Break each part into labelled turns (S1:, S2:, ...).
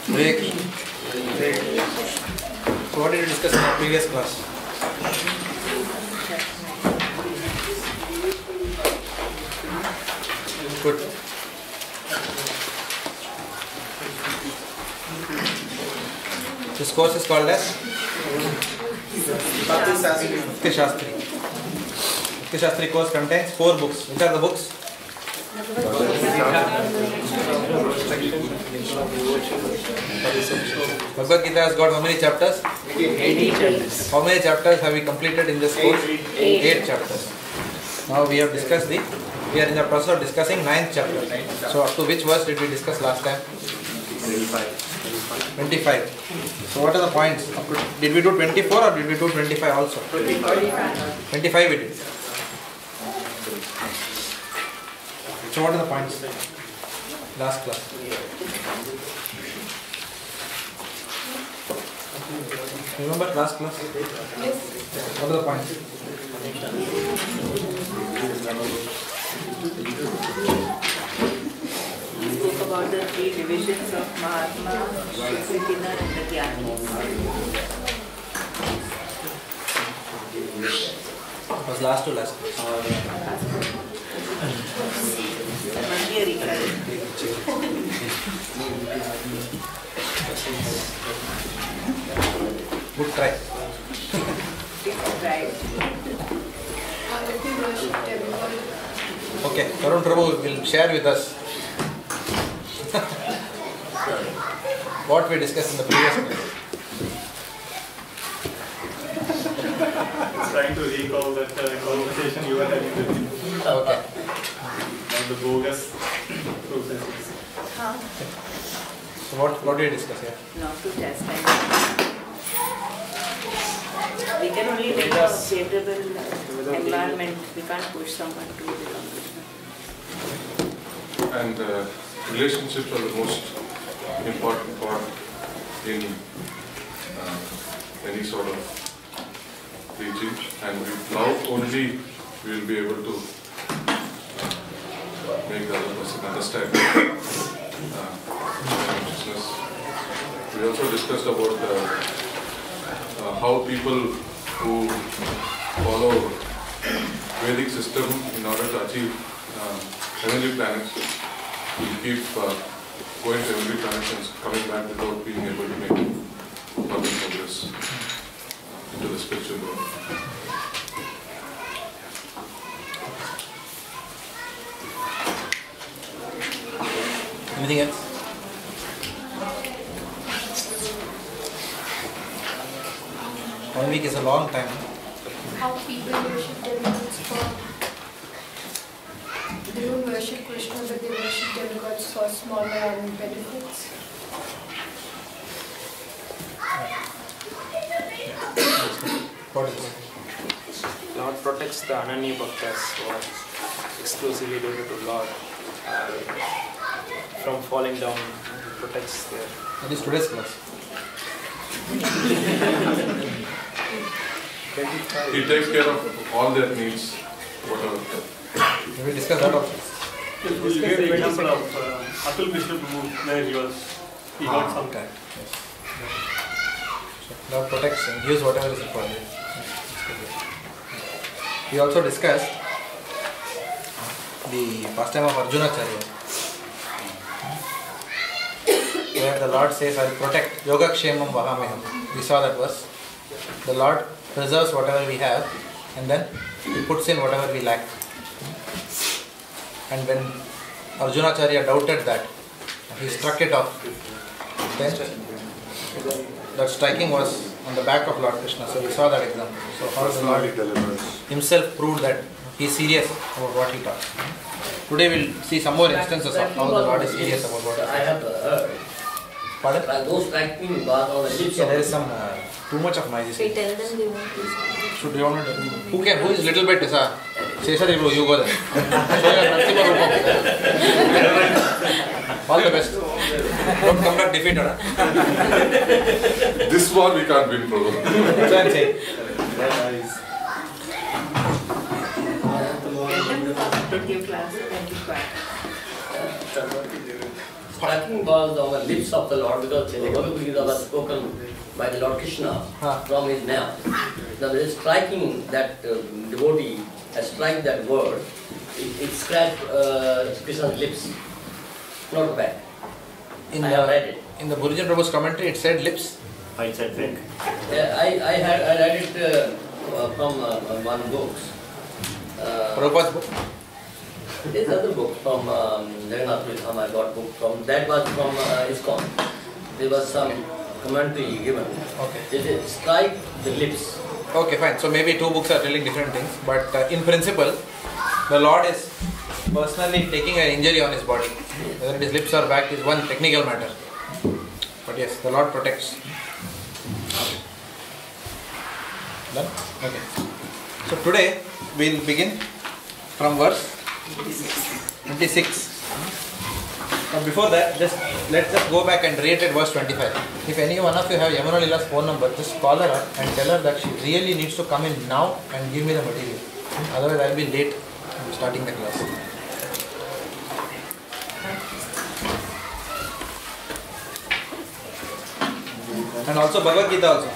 S1: Hare Krishna. So what did you discuss in our previous class? Good. This course is called as Bhakti Sastri course contains 4 books. Which are the books? Bhagavad Gita has got how many chapters?
S2: 80 chapters.
S1: How many chapters have we completed in this course? 8 chapters. Now we have discussed we are in the process of discussing 9th chapter. So up to which verse did we discuss last time? 25. So what are the points? Did we do 24 or did we do 25 also? 25 we did. So what are the points? Last class. Remember last class? Yes. What are the points?
S2: We spoke about the 3 divisions of Mahatma, Kritina and the Jnanis.
S1: Was last to last class?
S2: Monday recall.
S1: Good try.
S2: Right.
S1: Okay, Karun Prabhu will share with us what we discussed in the previous class.
S3: Trying to recall that conversation you were having with him.
S1: Okay.
S3: About the bogus processes.
S1: So what did we discuss here?
S2: Not to chastise. We can only make a favorable environment. We can't push someone to become Krishna.
S4: And relationships are the most important part in any sort of preaching, and with love only we will be able to make the other person understand consciousness. We also discussed about how people who follow Vedic system in order to achieve heavenly planets will keep going to heavenly planets and coming back without being able to make further progress into the spiritual world.
S1: Anything else? One week is a long time.
S5: How people worship demigods for... They don't worship Krishna, but they worship demigods for smaller benefits.
S1: What is it?
S6: Lord protects the Ananya Bhaktas who are exclusively devoted to Lord from falling down. He protects their...
S1: That is today's class.
S4: He takes care of all their needs, whatever.
S1: We will discuss that also.
S3: We'll give the example of Atul Krishna Prabhu, where he got some
S1: time. Yes. Lord protects and gives whatever is required. We also discussed the pastime of Arjuna-Acharya, where the Lord says, I will protect Yoga Kshemam Vahameham. We saw that verse. The Lord preserves whatever we have and then He puts in whatever we lack. And when Arjuna-Acharya doubted that, he struck it off. Then that striking was on the back of Lord Krishna. So we saw that example. So how the Lord Himself proved that He is serious about what He taught. Today we will see some more instances of how the Lord is serious about what He
S7: I have heard.
S1: Pardon?
S7: Like those striking God on the lips of
S1: There is some too much of noise.
S2: We tell them they won't listen.
S1: Should you want to? Who is little bit? Sesha, you go there. All the best. Don't come back defeated. Huh?
S4: This one we can't win, Prabhu.
S1: That's what I'm saying.
S2: Tell them to come to your class and be quiet.
S7: striking was on the lips of the Lord, because the Bhagavad Gita was spoken by the Lord Krishna from his mouth. Now, when striking that devotee, strike that word, it scratched Krishna's lips, not back. I have read it.
S1: In the Bhurijan Prabhu's commentary, it said lips.
S8: I said fake.
S7: I read it from one book.
S1: Prabhupada's book.
S7: There's other book from Jagannath Puri, I got book from, that was from ISKCON. There was some commentary given.
S1: Okay.
S7: It strike the lips.
S1: Okay, fine. So maybe two books are telling different things, but in principle, the Lord is personally taking an injury on his body. Whether it is lips or back is one technical matter. But yes, the Lord protects. Done? Okay. So today we'll begin from verse 26. But before that, let's just go back and reiterate verse 25. If any one of you have Yamuna Lila's phone number, just call her up and tell her that she really needs to come in now and give me the material. Otherwise, I'll be late starting the class. And also Bhagavad Gita also.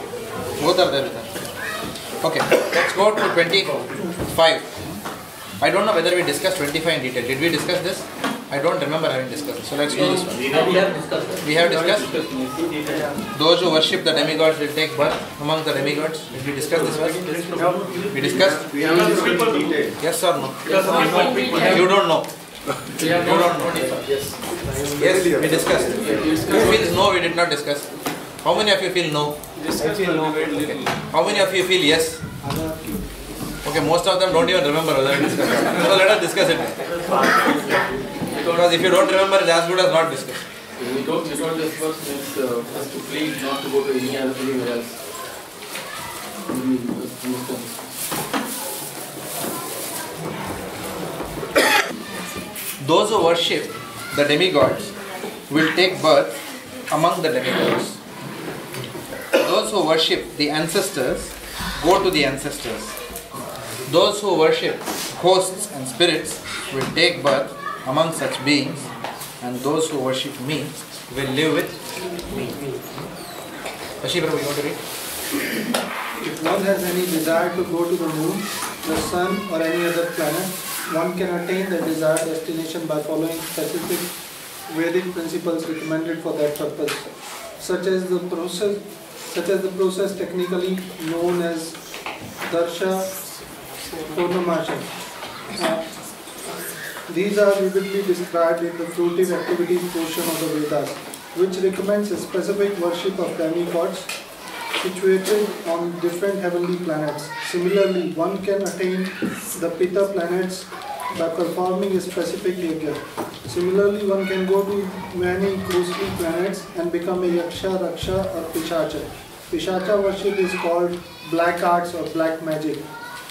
S1: Both are there with her. Okay, let's go to 25. I don't know whether we discussed 25 in detail. Did we discuss this? I don't remember having discussed it. So let's do this one.
S7: We have discussed that.
S1: We have discussed. Those who worship the demigods will take birth among the demigods. Did we discuss this one? We discussed?
S8: We have discussed in detail.
S1: Yes or no? You don't know. You don't know.
S7: Yes.
S1: Yes, we discussed. Who feels no, we did not discuss. How many of you feel no?
S6: Discuss
S1: Okay. How many of you feel yes? Okay, most of them don't even remember whether we discussed it. So let us discuss it. Because if you don't remember, it's as good as not discussed.
S9: We told this verse means us to plead not to go to anywhere else.
S1: Those who worship the demigods will take birth among the demigods. Those who worship the ancestors go to the ancestors. Those who worship hosts and spirits will take birth among such beings, and those who worship me will live with me. Ashi Prabhu, you want to read?
S10: If one has any desire to go to the moon, the sun or any other planet, one can attain the desired destination by following specific Vedic principles recommended for that purpose, such as the process technically known as Darsha Purnamasha. These are vividly described in the fruitive activities portion of the Vedas, which recommends a specific worship of demigods situated on different heavenly planets. Similarly, one can attain the Pitta planets by performing a specific yajna. Similarly, one can go to many ghostly planets and become a Yaksha, Raksha or Pishacha. Pishacha worship is called black arts or black magic.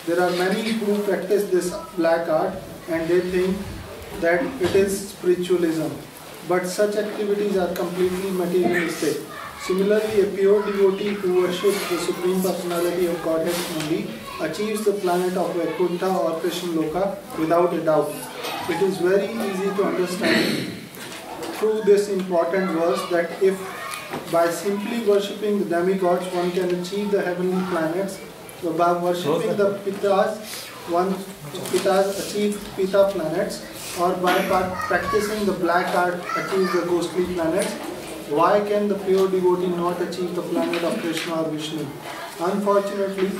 S10: There are many who practice this black art and they think that it is spiritualism. But such activities are completely materialistic. Similarly, a pure devotee who worships the Supreme Personality of Godhead only achieves the planet of Vaikuntha or Krishna Loka without a doubt. It is very easy to understand through this important verse that if by simply worshipping the demigods one can achieve the heavenly planets, so by worshipping the Pittas, Pittas achieve Pitta planets, or by practicing the black art achieve the ghostly planets, why can the pure devotee not achieve the planet of Krishna or Vishnu? Unfortunately,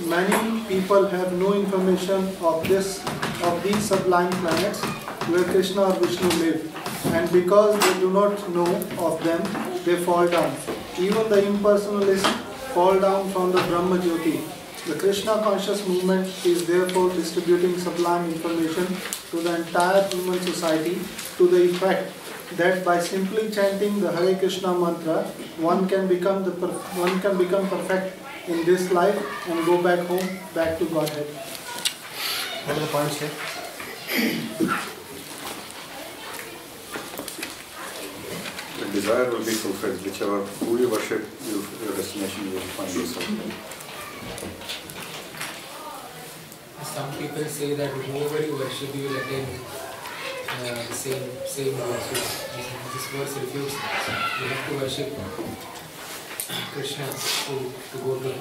S10: many people have no information of these sublime planets where Krishna or Vishnu live, and because they do not know of them, they fall down. Even the impersonalists fall down from the Brahma Jyoti. The Krishna conscious movement is therefore distributing sublime information to the entire human society to the effect that by simply chanting the Hare Krishna mantra, one can become perfect in this life and go back home, back to Godhead.
S1: What are the points here?
S8: The desire will be fulfilled, who you worship, your destination you will find yourself.
S6: Some people say that whoever you worship, you will attain
S11: the same verse. This verse refutes that. You have to worship Krishna to go to him.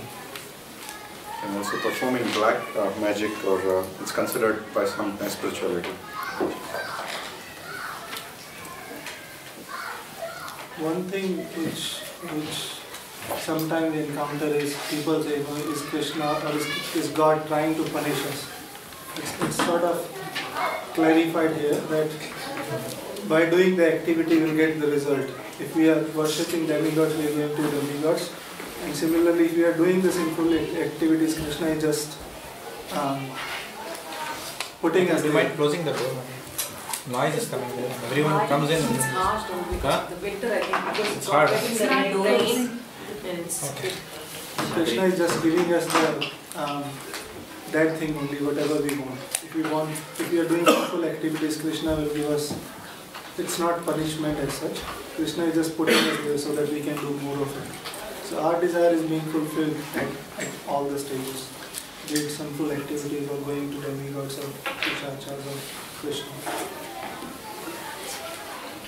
S8: And also performing black magic, or it's considered by some as spirituality.
S10: One thing which sometimes we encounter is people say, is Krishna or is God trying to punish us? It's sort of clarified here that by doing the activity we will get the result. If we are worshipping demigods, we are going to demigods. And similarly, if we are doing the sinful activities, Krishna is just putting us there.
S1: You mind closing the door? Noise is coming there. Everyone comes in.
S2: It's harsh, the winter, I think, because
S1: it's hard.
S2: It's rain. Okay.
S10: Krishna is just giving us the that thing only, whatever we want. If we are doing sinful activities, Krishna will give us. It's not punishment as such. Krishna is just putting us there so that we can do more of it. So our desire is being fulfilled at all the stages. Be it sinful activities or going to demigods or Acharyas or Krishna.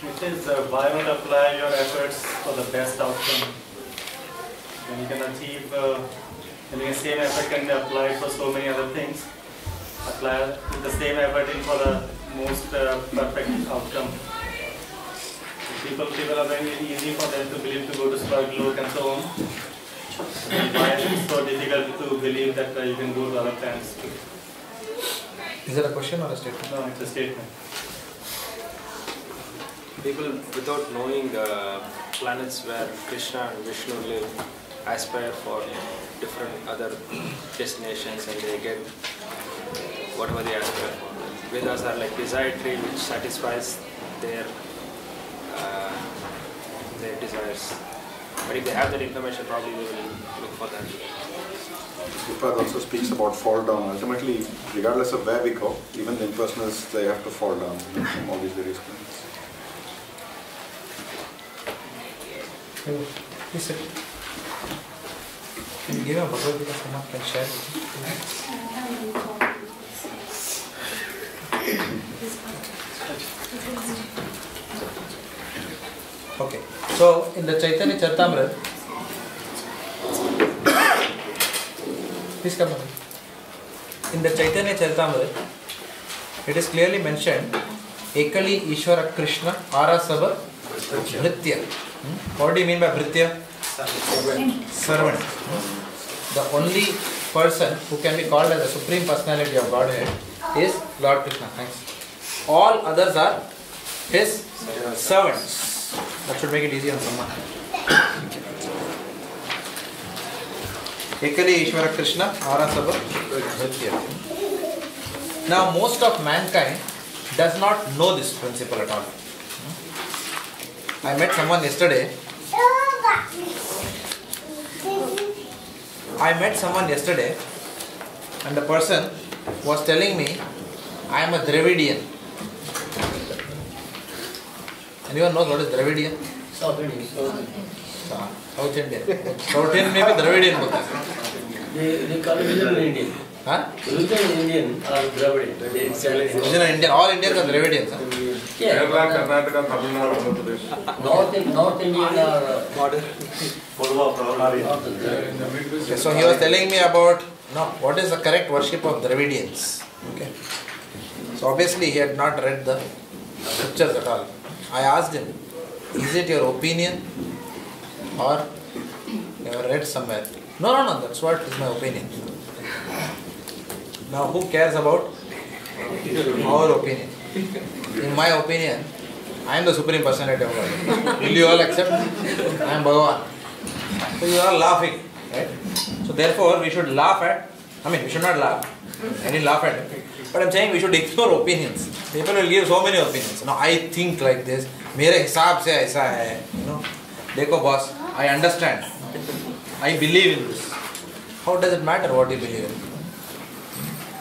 S3: It is why not apply your efforts for the best outcome? When you can achieve, when the same effort can be applied for so many other things, apply the same effort in for the most perfect outcome. People are very easy for them to believe to go to Swargalok and so on. Why is it so difficult to believe that you can go to other planets too?
S1: Is it a question or a statement?
S3: No, it's a statement.
S6: People, without knowing planets where Krishna and Vishnu live, aspire for different other destinations and they get whatever they aspire for. Vedas are like desire tree which satisfies their desires. But if they have that information, probably they will look for that.
S8: Prabhupada also speaks about fall down. Ultimately, regardless of where we go, even the impersonals, they have to fall down from all these various planets.
S1: Please sit. Can you give a Bhagavad Gita, someone can share Okay, so in the Chaitanya Charitamrita, please come on. In the Chaitanya Charitamrita, it is clearly mentioned, Ekali Ishvara Krishna Arasava Bhritya. What do you mean by Bhritya? Servant. The only person who can be called as the Supreme Personality of Godhead is Lord Krishna. Thanks. All others are His servants. That should make it easy on someone. Ekali Ishvara Krishna Arasava Bhritya. Now most of mankind does not know this principle at all. I met someone yesterday. And the person was telling me, I am a Dravidian. Anyone knows what is Dravidian?
S7: South Indian.
S1: South Indian. South Indian maybe Dravidian.
S7: They call it original Indian.
S1: Huh?
S7: Original Indian or Dravidian.
S1: Original Indian. All Indians are Dravidians. Huh?
S7: Yeah.
S4: Kerala, Karnataka, Tamil Nadu, Andhra Pradesh.
S7: North Indian are
S3: modern.
S1: Okay, so he was telling me about what is the correct worship of Dravidians. Okay. So obviously he had not read the scriptures at all. I asked him, is it your opinion or you have read somewhere? No, that's what is my opinion. Now who cares about our opinion? In my opinion, I am the Supreme Personality of God. Will you all accept? I am Bhagavan. So you are all laughing, right? So therefore we should laugh at, we should not laugh. I didn't laugh at it. But I am saying we should ignore opinions. People will give so many opinions. I think like this. मेरे हिसाब से ऐसा है. देखो boss, I understand. I believe in this. How does it matter what you believe in?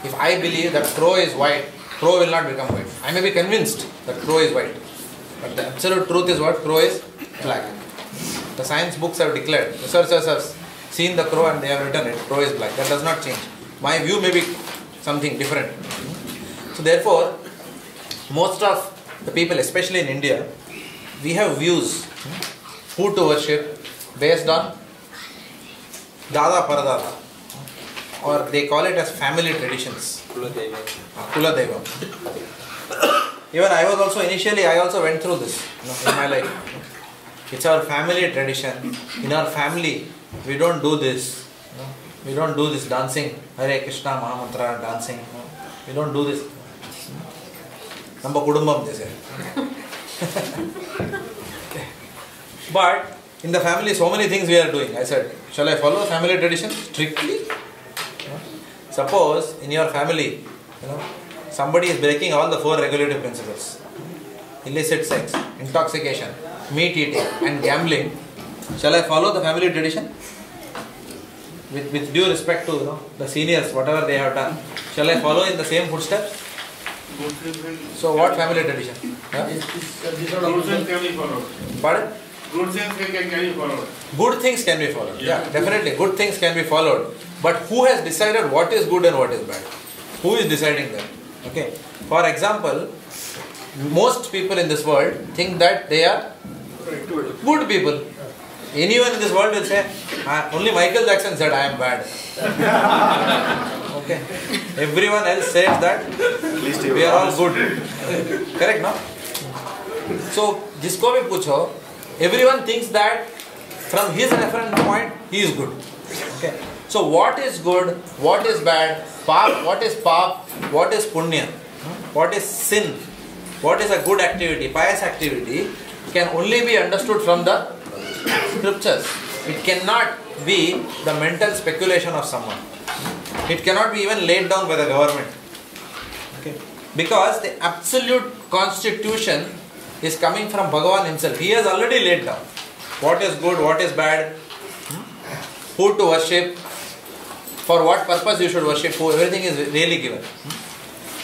S1: If I believe that crow is white, crow will not become white. I may be convinced that crow is white. But the absolute truth is what? Crow is black. The science books have declared. Researchers have seen the crow and they have written it. Crow is black. That does not change. My view may be something different. So therefore, most of the people, especially in India, we have views who to worship based on Dada Paradada, or they call it as family traditions. Kula Deva. Even I was also initially, I also went through this in my life. It's our family tradition. In our family, we don't do this. We don't do this dancing, Hare Krishna Mahamantra dancing. We don't do this. Namba kudumbam, they say. But in the family, so many things we are doing. I said, shall I follow family tradition strictly? Suppose in your family, somebody is breaking all the 4 regulative principles: illicit sex, intoxication, meat eating, and gambling. Shall I follow the family tradition? With due respect to the seniors, whatever they have done, shall I follow in the same footsteps? So what family tradition?
S12: Good things can be followed.
S1: Pardon?
S12: Good things can be followed.
S1: Good things can be followed. Yeah, definitely. Good things can be followed. But who has decided what is good and what is bad? Who is deciding that? Okay. For example, most people in this world think that they are good people. Anyone in this world will say, only Michael Jackson said I am bad. Okay. Everyone else says that we are all good. Correct, no? So, jisko bhi pucho, everyone thinks that from his reference point, he is good. Okay. So, what is good, what is bad, what is pap, what is punya, what is sin, what is a good activity, pious activity, can only be understood from the scriptures. It cannot be the mental speculation of someone. It cannot be even laid down by the government. Okay. Because the absolute constitution is coming from Bhagavan himself. He has already laid down what is good, what is bad, who to worship, for what purpose you should worship, everything is really given.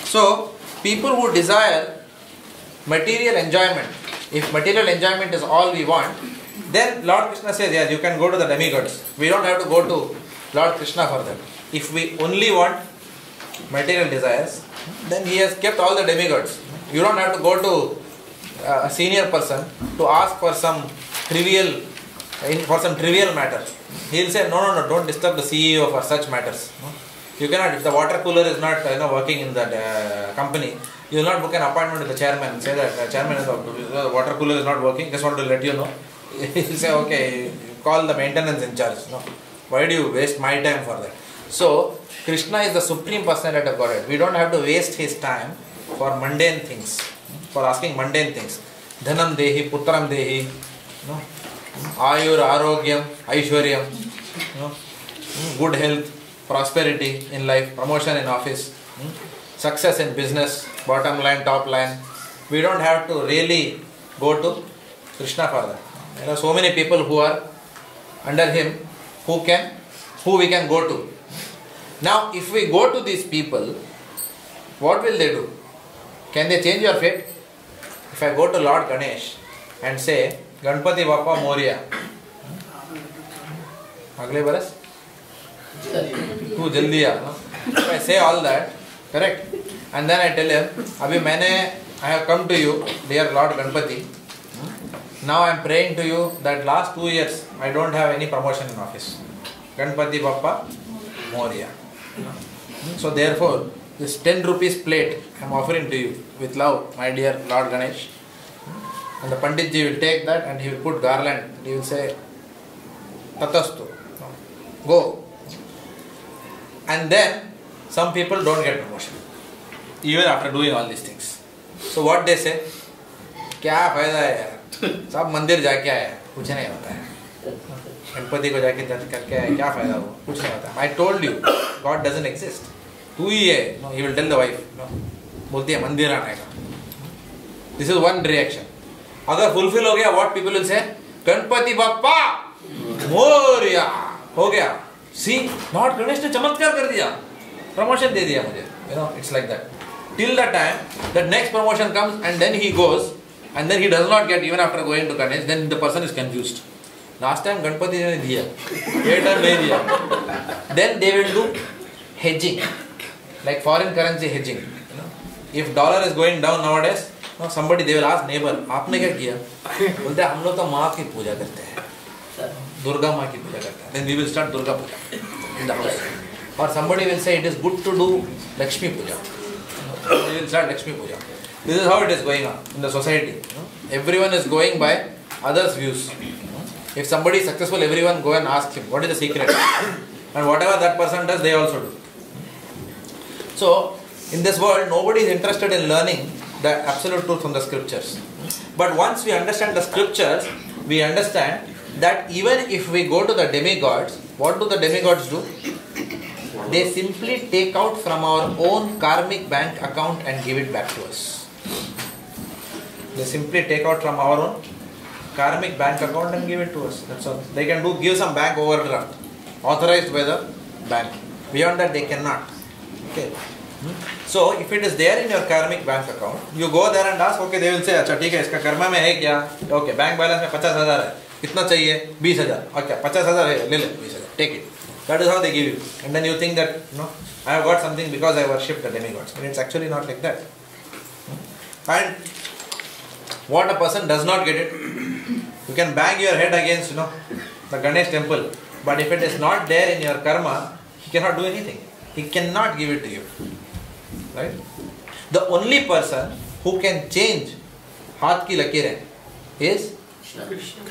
S1: So, people who desire material enjoyment, if material enjoyment is all we want, then Lord Krishna says, yes, you can go to the demigods. We don't have to go to Lord Krishna for that. If we only want material desires, then he has kept all the demigods. You don't have to go to a senior person to ask for some trivial matter. He will say, no, don't disturb the CEO for such matters. You cannot, if the water cooler is not working in that company, you will not book an appointment with the chairman and say that chairman, the water cooler is not working, just want to let you know. He will say, okay, call the maintenance in charge. No, why do you waste my time for that? So, Krishna is the Supreme Personality of Godhead. We don't have to waste his time for mundane things, for asking mundane things. Dhanam dehi, putram dehi, ayur, arogyam, aishwaryam, good health, prosperity in life, promotion in office, success in business, bottom line, top line. We don't have to really go to Krishna for that. There are so many people who are under him who we can go to. Now, if we go to these people, what will they do? Can they change your fate? If I go to Lord Ganesh and say, Ganpati Bappa Moria, Agle Baras? Tu Jaldi aa. If I say all that, correct? And then I tell him, Abhi I have come to you, dear Lord Ganpati. Now I am praying to you that last 2 years I don't have any promotion in office. Ganpati Bappa Moria. So therefore, this 10 rupees plate I am offering to you with love, my dear Lord Ganesh. And the Pandit ji will take that and he will put garland. He will say, Tatastu, go. And then some people don't get promotion, even after doing all these things. So what they say? क्या फायदा है यार? सब मंदिर जाके आए, कुछ नहीं होता है. गणपति को जाके करके आए, क्या फायदा हुआ? कुछ नहीं होता. I told you, God doesn't exist. तू ही है. No, he will tell the wife. No, बोलती है मंदिर आने का. This is one reaction. अगर fulfill हो गया, what people will say? Ganpati Bappa Moriya हो गया. See, Lord Ganesh ने चमत्कार कर दिया, promotion दे दिया मुझे. It's like that. Till the time that next promotion comes and then he goes and then he does not get even after going to Ganesh, then the person is confused. Last time Ganpati ने दिया, ये time नहीं दिया. Then they will do hedging, like foreign currency hedging. If dollar is going down nowadays, No, somebody, they will ask neighbor, आपने क्या किया? बोलते हैं हम लोग तो माँ की पूजा करते हैं, दुर्गा माँ की पूजा करते हैं. Then we will start Durga Puja in the house. Or somebody will say it is good to do Lakshmi Puja. We will start Lakshmi Puja. This is how it is going on in the society. Everyone is going by others' views. If somebody is successful, everyone go and ask him what is the secret, and whatever that person does, they also do. So in this world, nobody is interested in learning the absolute truth from the scriptures. But once we understand the scriptures, we understand that even if we go to the demigods, what do the demigods do? They simply take out from our own karmic bank account and give it back to us. They simply take out from our own karmic bank account and give it to us. That's all. They can give some bank overdraft authorized by the bank. Beyond that, they cannot. Okay. So if it is there in your karmic bank account, you go there and ask. Okay, they will say, अच्छा ठीक है, इसका कर्मा में है क्या? Okay, bank balance में 50,000 है. कितना चाहिए? 20,000. Okay, 50,000 है, ले ले 20,000. Take it. That is how they give you. And then you think that, no, I have got something because I worship the demigods. But it's actually not like that. And what a person does not get it, you can bang your head against, the Ganesh temple. But if it is not there in your karma, he cannot do anything. He cannot give it to you. Right? The only person who can change Haath ki lakirein is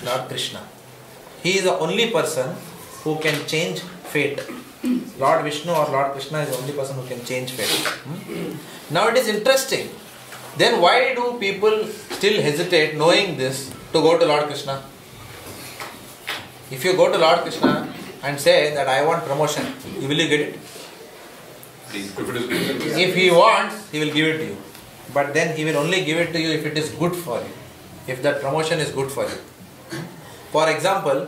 S1: Lord Krishna. He is the only person who can change fate. Lord Vishnu or Lord Krishna is the only person who can change fate. Now it is interesting. Then why do people still hesitate, knowing this, to go to Lord Krishna? If you go to Lord Krishna and say that I want promotion, will you get it? If he wants, he will give it to you. But then he will only give it to you if it is good for you. If that promotion is good for you. For example,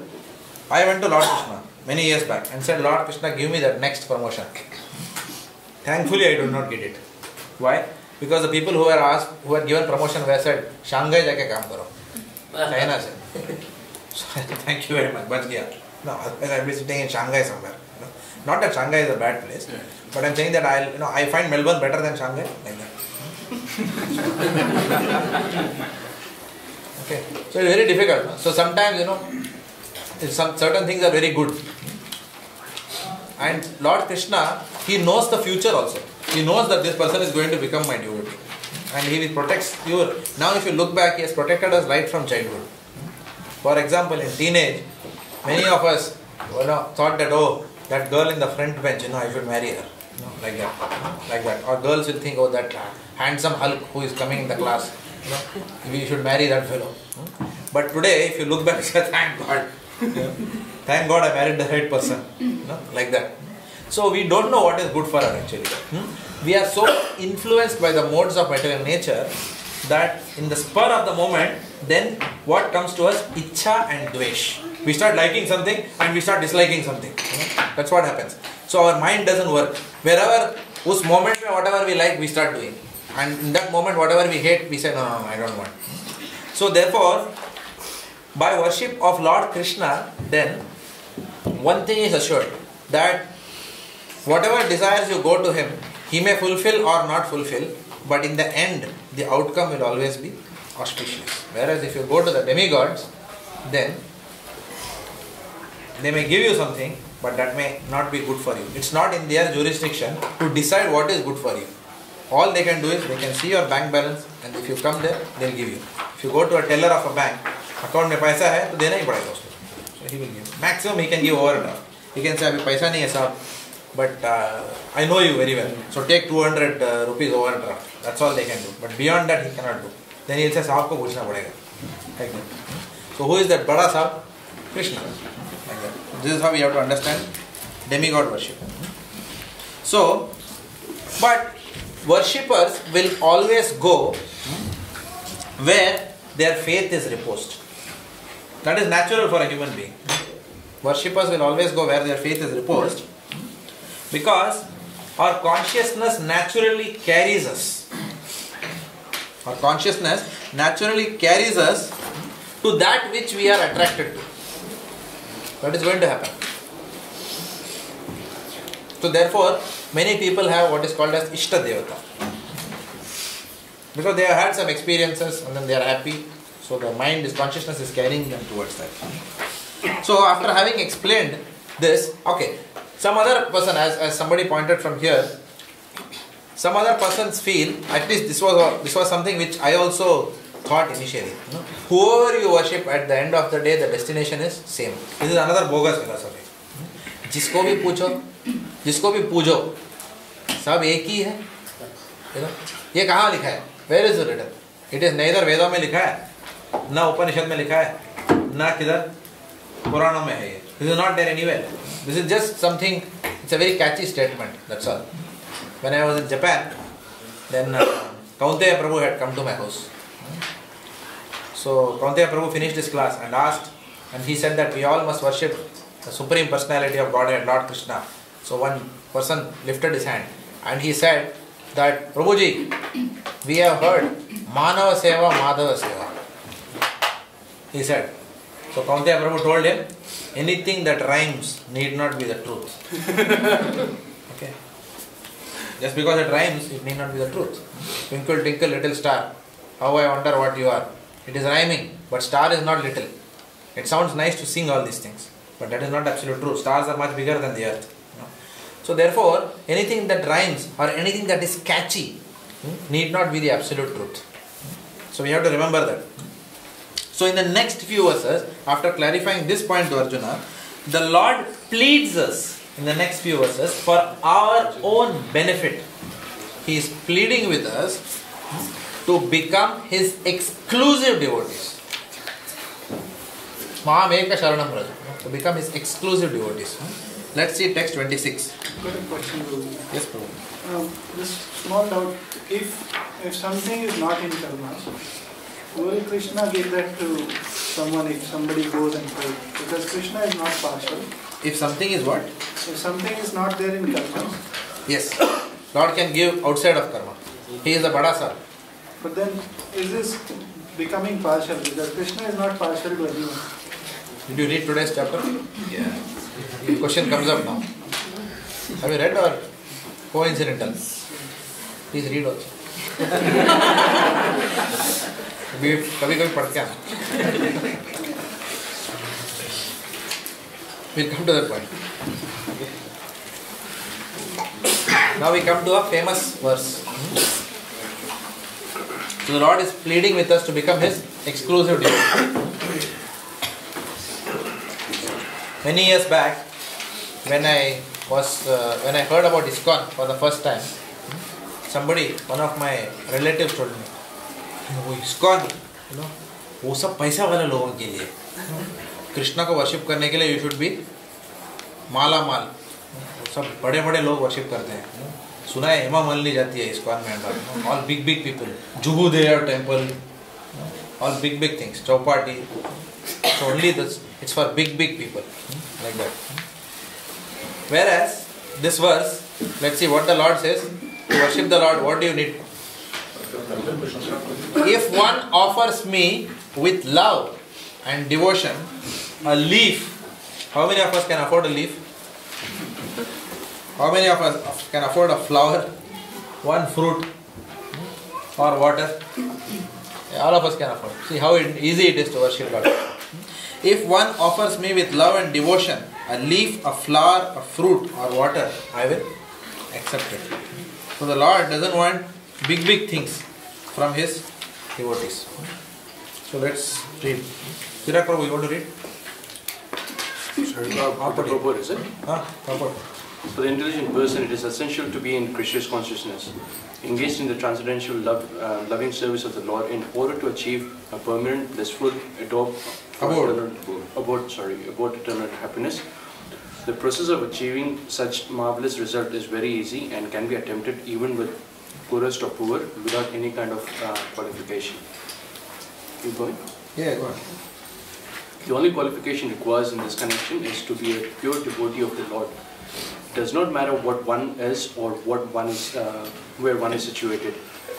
S1: I went to Lord Krishna many years back and said, Lord Krishna, give me that next promotion. Thankfully, I did not get it. Why? Because the people who were given promotion were said, Shanghai jaake kaam karo. China said. So, thank you very much. Bach gaya. No, otherwise I'll be sitting in Shanghai somewhere. Not that Shanghai is a bad place, but I'm saying that I find Melbourne better than Shanghai. Like that. Okay. So it's very difficult. So sometimes, some certain things are very good. And Lord Krishna, he knows the future also. He knows that this person is going to become my devotee. And he protects you. Now if you look back, he has protected us right from childhood. For example, in teenage, many of us thought that, that girl in the front bench, I should marry her. Like that. Or girls will think, that handsome Hulk who is coming in the class, we should marry that fellow. But today, if you look back, say, thank God. Thank God I married the right person. Like that. So we don't know what is good for us actually. We are so influenced by the modes of material nature that in the spur of the moment, then what comes to us? Ichha and Dvesh. We start liking something and we start disliking something. That's what happens. So our mind doesn't work. Wherever, us moment, whatever we like, we start doing. And in that moment, whatever we hate, we say, no, I don't want. So therefore, by worship of Lord Krishna, then one thing is assured, that whatever desires you go to him, he may fulfill or not fulfill, but in the end, the outcome will always be auspicious. Whereas if you go to the demigods, then they may give you something, but that may not be good for you. It's not in their jurisdiction to decide what is good for you. All they can do is, they can see your bank balance, and if you come there, they'll give you. If you go to a teller of a bank, account mein paisa hai, to dena hi padega usko. So he will give. Maximum he can give overdraft. He can say, abhi paisa nahi hai sahab, but I know you very well, so take 200 rupees overdraft. That's all they can do. But beyond that, he cannot do. Then he'll say, sahab ko puchna padega. Like that. So who is that bada sahab? Krishna. Like that. This is how we have to understand demigod worship. So, but worshippers will always go where their faith is reposed. That is natural for a human being. Worshippers will always go where their faith is reposed, because our consciousness naturally carries us. Our consciousness naturally carries us to that which we are attracted to. That is going to happen. So therefore, many people have what is called as Ishta Devata. Because they have had some experiences and then they are happy. So the mind, is consciousness is carrying them towards that. So after having explained this, okay, some other person, as somebody pointed from here, some other persons feel, at least this was something which I also thought initially. Whoever you worship, at the end of the day, the destination is same. This is another bogus philosophy. जिसको भी पूजो, सब एक ही है. ये कहाँ लिखा है? Where is it written? It is neither वेदों में लिखा है, ना उपनिषद में लिखा है, ना किधर पुराणों में है ये. This is not there anywhere. This is just something. It's a very catchy statement. That's all. When I was in Japan, then Kaunteya Prabhu had come to my house. So Kaunteya Prabhu finished his class and asked, and he said that we all must worship the Supreme Personality of Godhead, Lord Krishna. So one person lifted his hand and he said that, Prabhuji, we have heard Manava Seva, Madhava Seva. He said. So Kaunteya Prabhu told him, anything that rhymes need not be the truth. Okay. Just because it rhymes, it need not be the truth. Twinkle, twinkle, little star, how I wonder what you are. It is rhyming, but star is not little. It sounds nice to sing all these things, but that is not absolute truth. Stars are much bigger than the earth. So therefore, anything that rhymes or anything that is catchy need not be the absolute truth. So we have to remember that. So in the next few verses, after clarifying this point to Arjuna, the Lord pleads us in the next few verses for our own benefit. He is pleading with us to become His exclusive devotees. Maham Eka Sharanam Raja. To become His exclusive devotees. Let's see text 26.
S10: I've got a question, Prabhu.
S1: Yes, Prabhu.
S10: This small doubt, if something is not in karma, will Krishna give that to someone if somebody goes and prays? Because Krishna is not partial.
S1: If something is what?
S10: If something is not there in karma.
S1: Yes. Lord can give outside of karma. He is the Badasa.
S10: But then, is this becoming partial? Because Krishna is not partial to anyone.
S1: Did you read today's chapter? Yeah. The question comes up now. Have you read or coincidental? Please read also. कभी पढ़ के आना. We'll come to that point. Now we come to a famous verse. So the Lord is pleading with us to become His exclusive devotee. Many years back, when I heard about ISKCON for the first time, one of my relatives told me, वो ISKCON, वो सब पैसा वाले लोगों के लिए. कृष्णा को worship करने के लिए you should be माला माल. सब बड़े बड़े लोग वर्शिप करते हैं. सुना है हेमा मालिनी जाती है ISKCON में. All big people. Juhu Deya temple. All big things. Chowpatty. So only this. It's for big people. Like that. Whereas this verse, let's see what the Lord says. To worship the Lord, what do you need? If one offers me with love and devotion a leaf, how many of us can afford a leaf? How many of us can afford a flower, one fruit or water? All of us can afford. See how easy it is to worship God. If one offers me with love and devotion a leaf, a flower, a fruit or water, I will accept it. So the Lord doesn't want big things from His devotees. So let's read. Chirag Prabhu, you want to read?
S13: Prabhupada, is it?
S1: Prabhupada.
S13: For the intelligent person, it is essential to be in Krishna's consciousness, engaged in the transcendental loving service of the Lord in order to achieve a permanent, blissful abode eternal happiness. The process of achieving such marvelous result is very easy and can be attempted even with poorest of poor without any kind of qualification. Keep going?
S1: Yeah, go on.
S13: The only qualification required in this connection is to be a pure devotee of the Lord. It does not matter what one is or what one is, where one is situated.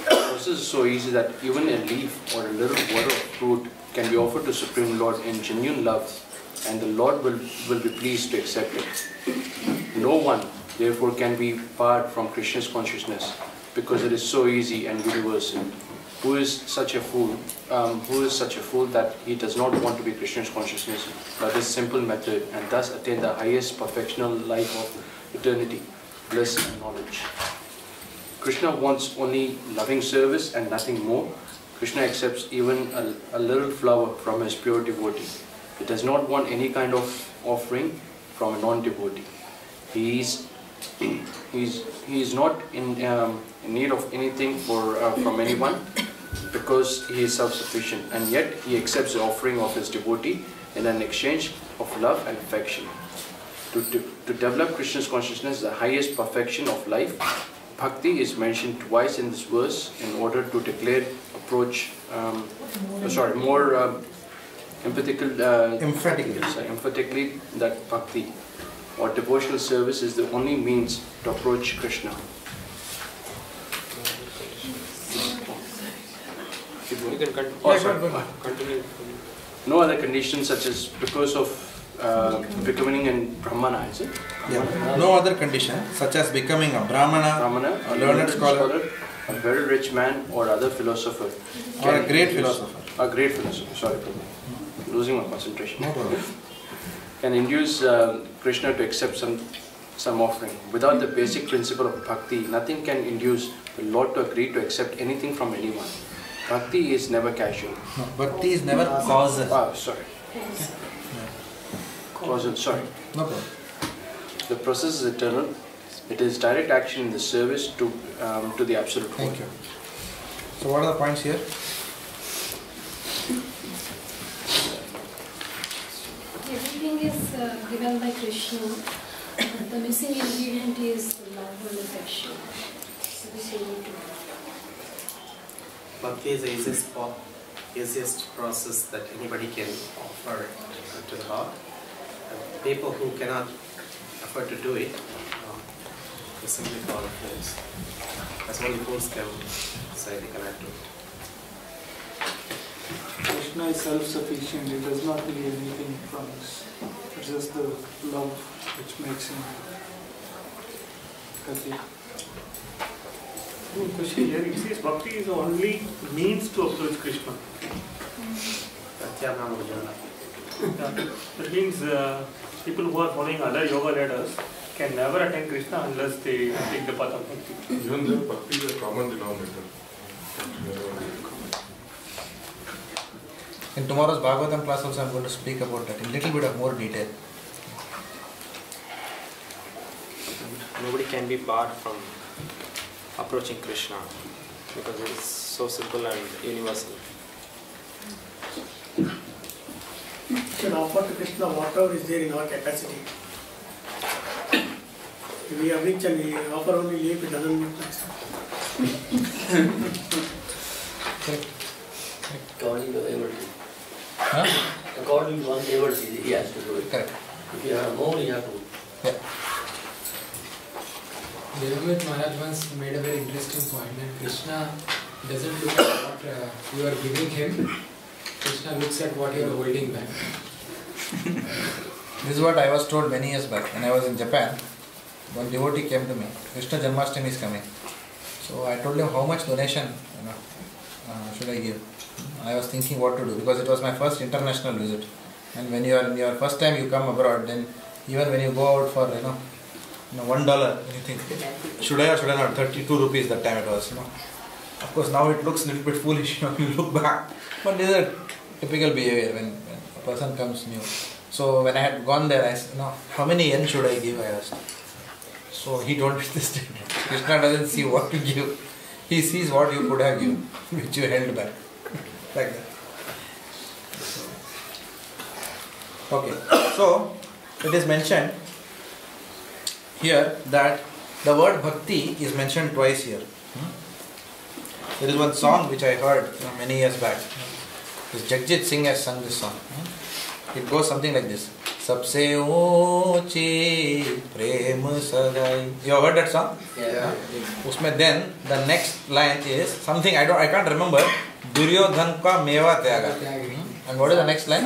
S13: The process is so easy that even a leaf or a little water or fruit can be offered to Supreme Lord in genuine love, and the Lord will be pleased to accept it. No one, therefore, can be barred from Krishna's consciousness because it is so easy and universal. who is such a fool that he does not want to be Krishna's consciousness by this simple method and thus attain the highest perfectional life of eternity, bliss and knowledge. Krishna wants only loving service and nothing more. Krishna accepts even a little flower from his pure devotee. He does not want any kind of offering from a non-devotee. He is not in need of anything from anyone because he is self-sufficient, and yet he accepts the offering of his devotee in an exchange of love and affection. To develop Krishna's consciousness, the highest perfection of life, Bhakti is mentioned twice in this verse in order to declare more emphatically that Bhakti or devotional service is the only means to approach Krishna.
S6: You can continue.
S13: No other conditions such as because of becoming a Brahmana, is it?
S1: Yeah. No other condition such as becoming a Brahmana, a learned scholar,
S13: a very rich man or other philosopher.
S1: Or a great philosopher.
S13: A great philosopher, sorry, losing my concentration.
S1: No problem.
S13: Can induce Krishna to accept some offering. Without the basic principle of Bhakti, nothing can induce the Lord to agree to accept anything from anyone. Bhakti is never casual.
S1: No, Bhakti is never causal.
S13: Oh, sorry. Causal, sorry.
S1: No problem.
S13: The process is eternal. It is direct action in the service to the Absolute One.
S1: Thank you. So what are the points here?
S5: Everything is given by Krishna. The missing ingredient is love and affection. So this you need to.
S14: Bhakti is the easiest process that anybody can offer to the Lord. People who cannot afford to do it, they simply call it fools. That's only fools can say they cannot do it.
S10: Krishna is self-sufficient. He does not need anything from us. It's just the love which makes him happy.
S12: Question here, it says Bhakti is the only means to approach Krishna. That means people who are following other yoga leaders can never attain Krishna unless they take the path of Bhakti.
S4: Even though Bhakti is a common denominator.
S1: In tomorrow's Bhagavatam class also I am going to speak about that in a little bit of more detail.
S6: Nobody can be barred from approaching Krishna because it's so simple and universal.
S15: We can offer to Krishna whatever is there in our capacity. If we are rich and we offer only leaf, it doesn't look like so.
S7: According to ability.
S1: Huh?
S7: According to one's ability, he has to do it.
S1: Correct.
S7: If you have more, you have to.
S1: Yeah.
S11: Devamit Maharaj once made a very interesting point that Krishna doesn't look at what you are giving him, Krishna looks at what you are holding back.
S1: This is what I was told many years back when I was in Japan. One devotee came to me, Krishna Janmashtami is coming. So I told him how much donation should I give. I was thinking what to do because it was my first international visit. And when you are in your first time you come abroad, then even when you go out for $1, you think, should I or should I not? 32 rupees that time it was. Of course now it looks a little bit foolish when you look back. But this is a typical behavior when a person comes new. So when I had gone there, I said, how many yen should I give? I asked. So he told me this statement. Krishna doesn't see what to give. He sees what you could have given, which you held back. Like that. Okay. So it is mentioned here that the word bhakti is mentioned twice here. There is one song which I heard many years back. Jagjit Singh has sung this song. It goes something like this. Sabse oche prem sadai. You have heard that song?
S7: Yeah.
S1: Usme then the next line is something I can't remember. Duryodhan ka meva tyaga. And what is the next line?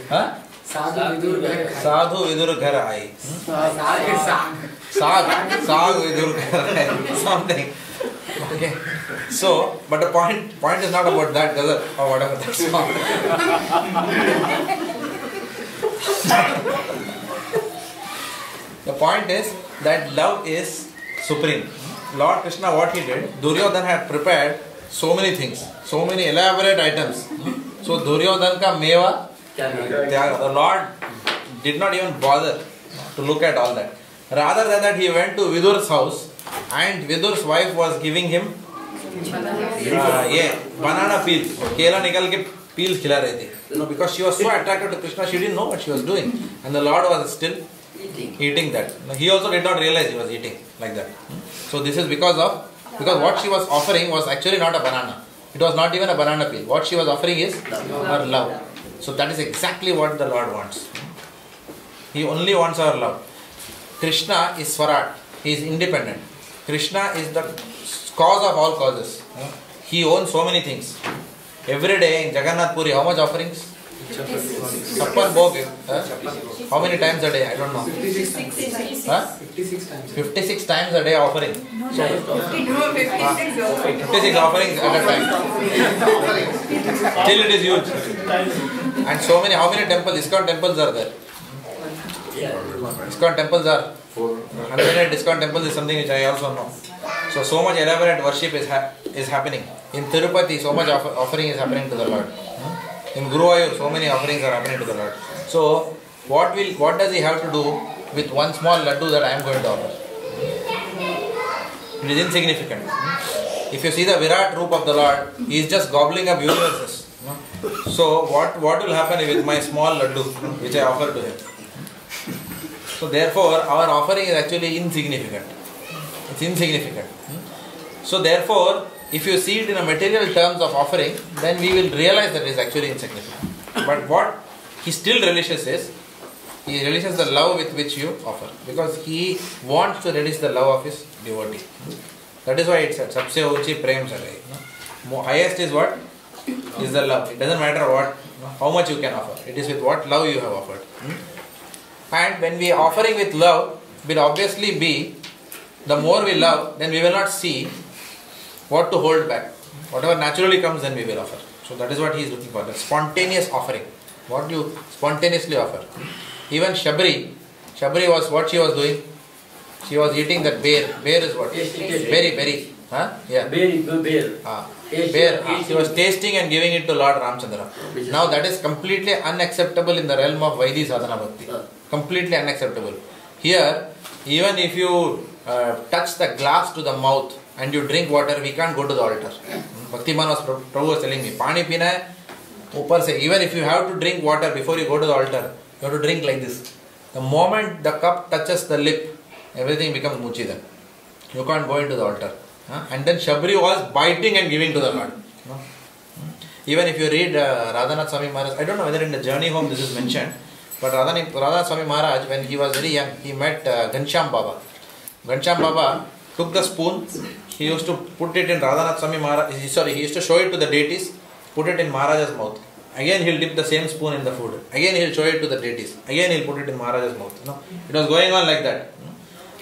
S1: Huh?
S11: Sadhu
S1: vidur ghar aayi. Sadhu vidur ghar aayi. Something. Okay. So, but the point is not about that, does it? Or whatever. That's all. The point is that love is supreme. Lord Krishna, what he did, Duryodhana had prepared so many things, so many elaborate items. So Duryodhana ka meva, the Lord did not even bother to look at all that. Rather than that, he went to Vidur's house, and Vidur's wife was giving him banana peel. Kela nikal ke peels khila rahi thi. Because she was so attracted to Krishna, she didn't know what she was doing. And the Lord was still eating that. He also did not realize he was eating like that. So this is because what she was offering was actually not a banana. It was not even a banana peel. What she was offering is her love. So that is exactly what the Lord wants. He only wants our love. Krishna is Swarat. He is independent. Krishna is the cause of all causes. He owns so many things. Every day in Jagannath Puri, how much offerings? Chappan Bhog. How many times a day? I don't know.
S11: 56 times.
S1: 56 times a day offering. 56 offerings at a time. Still it is huge. And so many, how many temples? ISKCON temples are there? ISKCON temples are 100 ISKCON temples is something which I also know. So much elaborate worship is happening. In Tirupati, so much offering is happening to the Lord. In Guruvayur, so many offerings are happening to the Lord. So, what does he have to do with one small laddu that I am going to offer? It is insignificant. If you see the Virat roop of the Lord, he is just gobbling up universes. So, what will happen with my small laddu which I offer to him? So, therefore, our offering is actually insignificant. It's insignificant. So, therefore, if you see it in a material terms of offering, then we will realize that it is actually insignificant. But what he still relishes is, he relishes the love with which you offer. Because he wants to relish the love of his devotee. That is why it said, Sabse Uchi Prem Sarai. Highest is what? Is the love. It doesn't matter how much you can offer. It is with what love you have offered. And when we are offering with love, will obviously be, the more we love, then we will not see what to hold back. Whatever naturally comes, then we will offer. So that is what he is looking for, the spontaneous offering. What you spontaneously offer. Even Shabri was what she was doing? She was eating that bear. Bear is what? Berry. Huh? Yeah. Bear. She was tasting and giving it to Lord Ramchandra. Now that is completely unacceptable in the realm of Vaidhi Sadhana Bhakti. Completely unacceptable. Here, even if you touch the glass to the mouth and you drink water, we can't go to the altar. Bhaktiman Prabhu was telling me, Pani pina hai, upar se. Even if you have to drink water before you go to the altar, you have to drink like this. The moment the cup touches the lip, everything becomes muchi then. You can't go into the altar. And then Shabri was biting and giving to the Lord. Even if you read Radhanath Swami Maharaj, I don't know whether in the journey home this is mentioned, but Radhanath Swami Maharaj, when he was very young, he met Ghanshyam Baba. Ghanshyam Baba took the spoon, he used to put it in Radhanath Swami Maharaj, he used to show it to the deities, put it in Maharaj's mouth. Again he will dip the same spoon in the food. Again he will show it to the deities. Again he will put it in Maharaj's mouth. It was going on like that.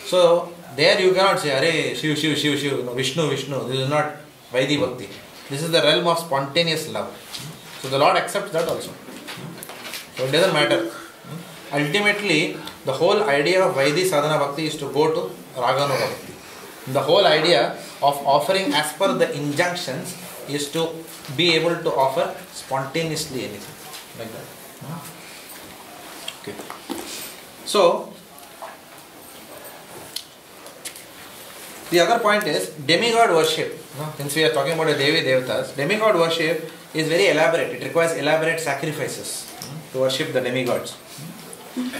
S1: So there you cannot say, Hare, Shiv, Vishnu. This is not Vaidhi Bhakti. This is the realm of spontaneous love. So the Lord accepts that also. So it doesn't matter. Ultimately, the whole idea of Vaidhi Sadhana Bhakti is to go to Raganuga Bhakti. The whole idea of offering as per the injunctions is to be able to offer spontaneously anything. Like that. Okay. So, the other point is demigod worship. Since we are talking about the Devi Devatas, demigod worship is very elaborate. It requires elaborate sacrifices to worship the demigods.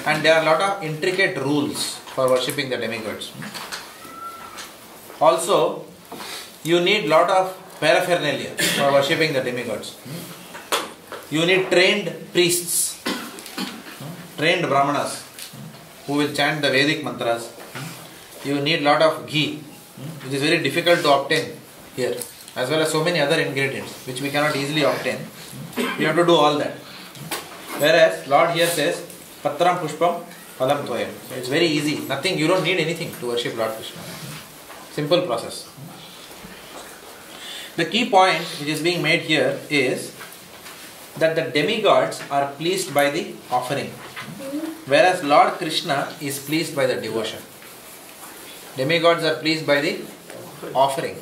S1: And there are a lot of intricate rules for worshipping the demigods. Also, you need a lot of paraphernalia for worshipping the demigods. You need trained priests, trained brahmanas who will chant the Vedic mantras. You need a lot of ghee, which is very difficult to obtain here, as well as so many other ingredients which we cannot easily obtain. You have to do all that. Whereas Lord here says, Patram Pushpam Phalam Toyam. So it's very easy. Nothing, you don't need anything to worship Lord Krishna. Simple process. The key point which is being made here is that the demigods are pleased by the offering, whereas Lord Krishna is pleased by the devotion. Demigods are pleased by the offering,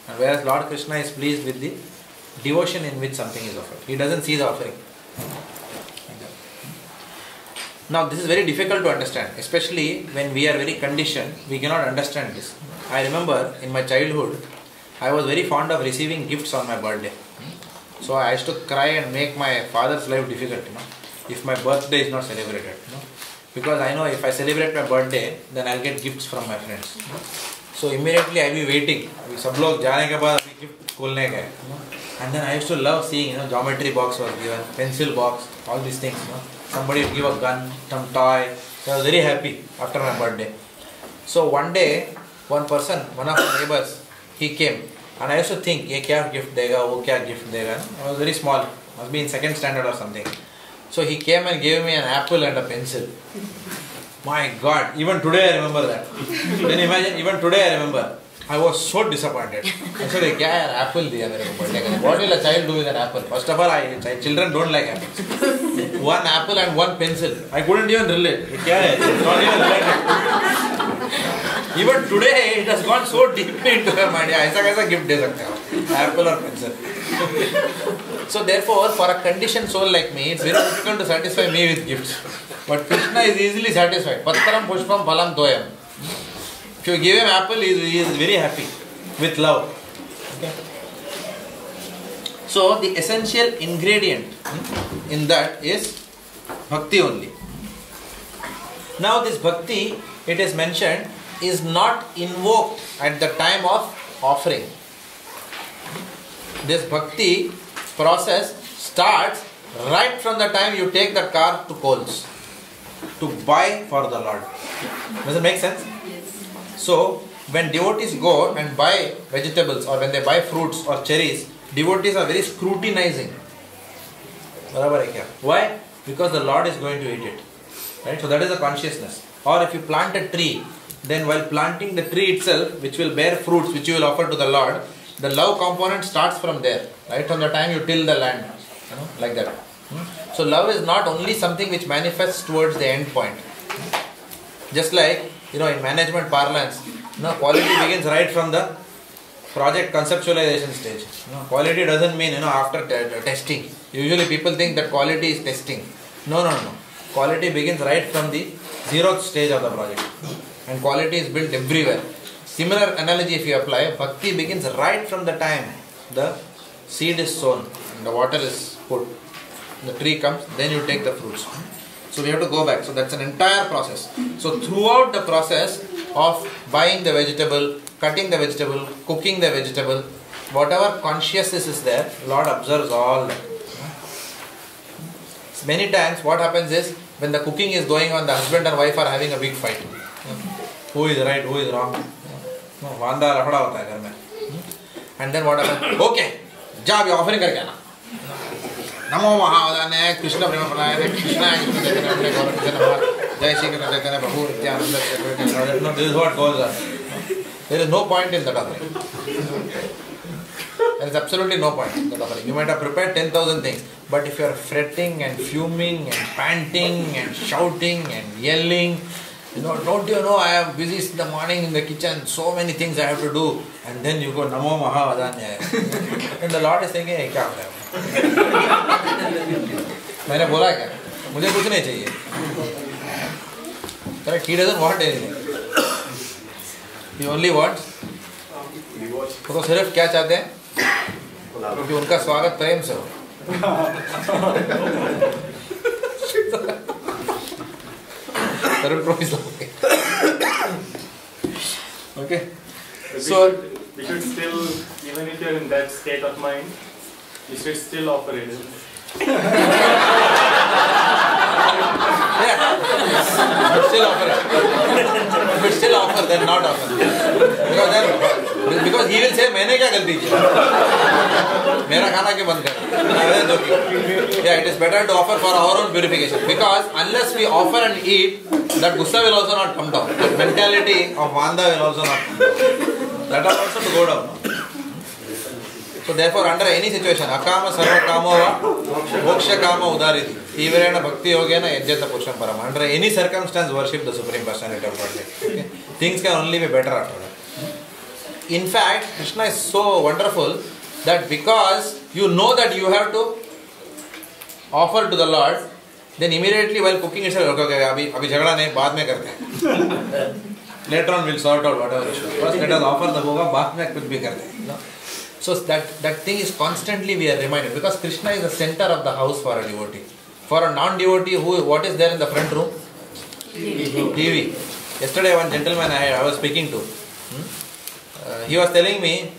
S1: and whereas Lord Krishna is pleased with the devotion in which something is offered. He doesn't see the offering. Now this is very difficult to understand, especially when we are very conditioned, we cannot understand this. I remember in my childhood, I was very fond of receiving gifts on my birthday. So I used to cry and make my father's life difficult, if my birthday is not celebrated. Because I know if I celebrate my birthday, then I'll get gifts from my friends. So immediately I'll be waiting. Sab log jaane ke baad gift kholne ka hai. And then I used to love seeing, geometry box was given, pencil box, all these things. Somebody would give a gun, some toy. So I was very happy after my birthday. So one day, one of my neighbors, he came. And I used to think, ye kya gift dega, wo kya gift dega. I was very small, must be in 2nd standard or something. So he came and gave me an apple and a pencil. My God, even today I remember that. Then imagine, even today I remember. I was so disappointed. I said, kya yaar, apple diya mere ko birthday ka. What will a child do with an apple? First of all, children don't like apples. One apple and one pencil. I couldn't even relate. Kya hai? It's not even related. Even today, it has gone so deeply into my mind. Aisa kaisa gift de sakte ho? Apple or pencil. So therefore, for a conditioned soul like me, it's very difficult to satisfy me with gifts. But Krishna is easily satisfied. Patram pushpam phalam toyam. If you give him apple, he is very happy with love. Okay. So the essential ingredient in that is bhakti only. Now this bhakti, it is mentioned, is not invoked at the time of offering. This bhakti process starts right from the time you take the car to Coles to buy for the Lord. Does it make sense? So, when devotees go and buy vegetables or when they buy fruits or cherries, devotees are very scrutinizing. Why? Because the Lord is going to eat it. Right? So that is a consciousness. Or if you plant a tree, then while planting the tree itself, which will bear fruits, which you will offer to the Lord, the love component starts from there. Right? From the time you till the land. Like that. So love is not only something which manifests towards the end point. Just like, in management parlance, quality begins right from the project conceptualization stage. Quality doesn't mean, after testing. Usually people think that quality is testing. No. Quality begins right from the 0th stage of the project. And quality is built everywhere. Similar analogy if you apply, bhakti begins right from the time the seed is sown, and the water is put, the tree comes, then you take the fruits. So we have to go back. So that's an entire process. So throughout the process of buying the vegetable, cutting the vegetable, cooking the vegetable, whatever consciousness is there, Lord observes all that. Many times what happens is, when the cooking is going on, the husband and wife are having a big fight. Who is right, who is wrong? And then what happens? Okay, job, you're offering karke aana. Namo Mahavadane, Krishna Prema Pranayane, Krishna Jai Shri Krishna Chaitanya Prabhu Nityananda. No, this is what goes on. There is no point in that offering. There is absolutely no point in that offering. You might have prepared 10,000 things, but if you are fretting and fuming and panting and shouting and yelling, don't you know I am busy in the morning in the kitchen, so many things I have to do, and then you go Namo Mahavadane. And the Lord is thinking, hey, kya ho raha hai? मैंने बोला क्या? मुझे कुछ नहीं चाहिए. Correct? He doesn't want anything. He only wants. तो सिर्फ क्या चाहते हैं? क्योंकि उनका स्वागत प्रेम से हो. Okay.
S3: So we should still, even if you are in that state of mind, you should still offer it.
S1: Still offer it. If you still offer, then not offer. Because he will say, मैंने क्या गलती की? मेरा खाना क्यों बंद कर? Yeah, it is better to offer for our own purification. Because unless we offer and eat, that gussa will also not come down. That mentality of Vanda will also not come down. That will also to go down. So therefore, under any situation, akama sarva kamo va moksha kama udariti. Ivarena bhakti yogena yajjata purusham param. Under any circumstance, worship the Supreme Personality of Godhead. Okay? Things can only be better after that. In fact, Krishna is so wonderful that because you know that you have to offer to the Lord, then immediately while cooking itself, okay, abhi jhagda nahi, baad mein karte hain. Later on we'll sort out whatever issue. First let us offer the bhoga, baad mein kuch bhi karte hain. So that thing is constantly we are reminded, because Krishna is the center of the house for a devotee. For a non-devotee, what is there in the front room? TV. Yesterday one gentleman I was speaking to, he was telling me,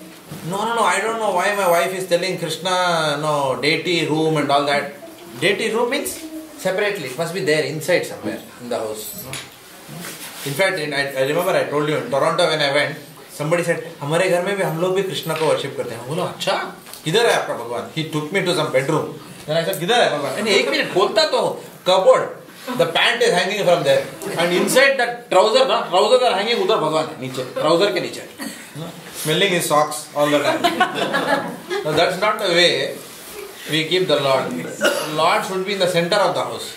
S1: no, I don't know why my wife is telling Krishna, no, deity room and all that. Deity room means separately, it must be there inside somewhere in the house. In fact, I remember I told you in Toronto when I went, somebody said, हमारे घर में भी हम लोग भी कृष्णा को worship करते हैं. बोला अच्छा, किधर है आपका भगवान? He took me to some bedroom. Then I said, किधर है भगवान? And एक मिनट खोलता तो cupboard, the pant is hanging from there, and inside that trousers are hanging उधर भगवान है नीचे, trouser के नीचे, smelling his socks all the time. So that's not the way we keep the Lord. The Lord should be in the center of the house,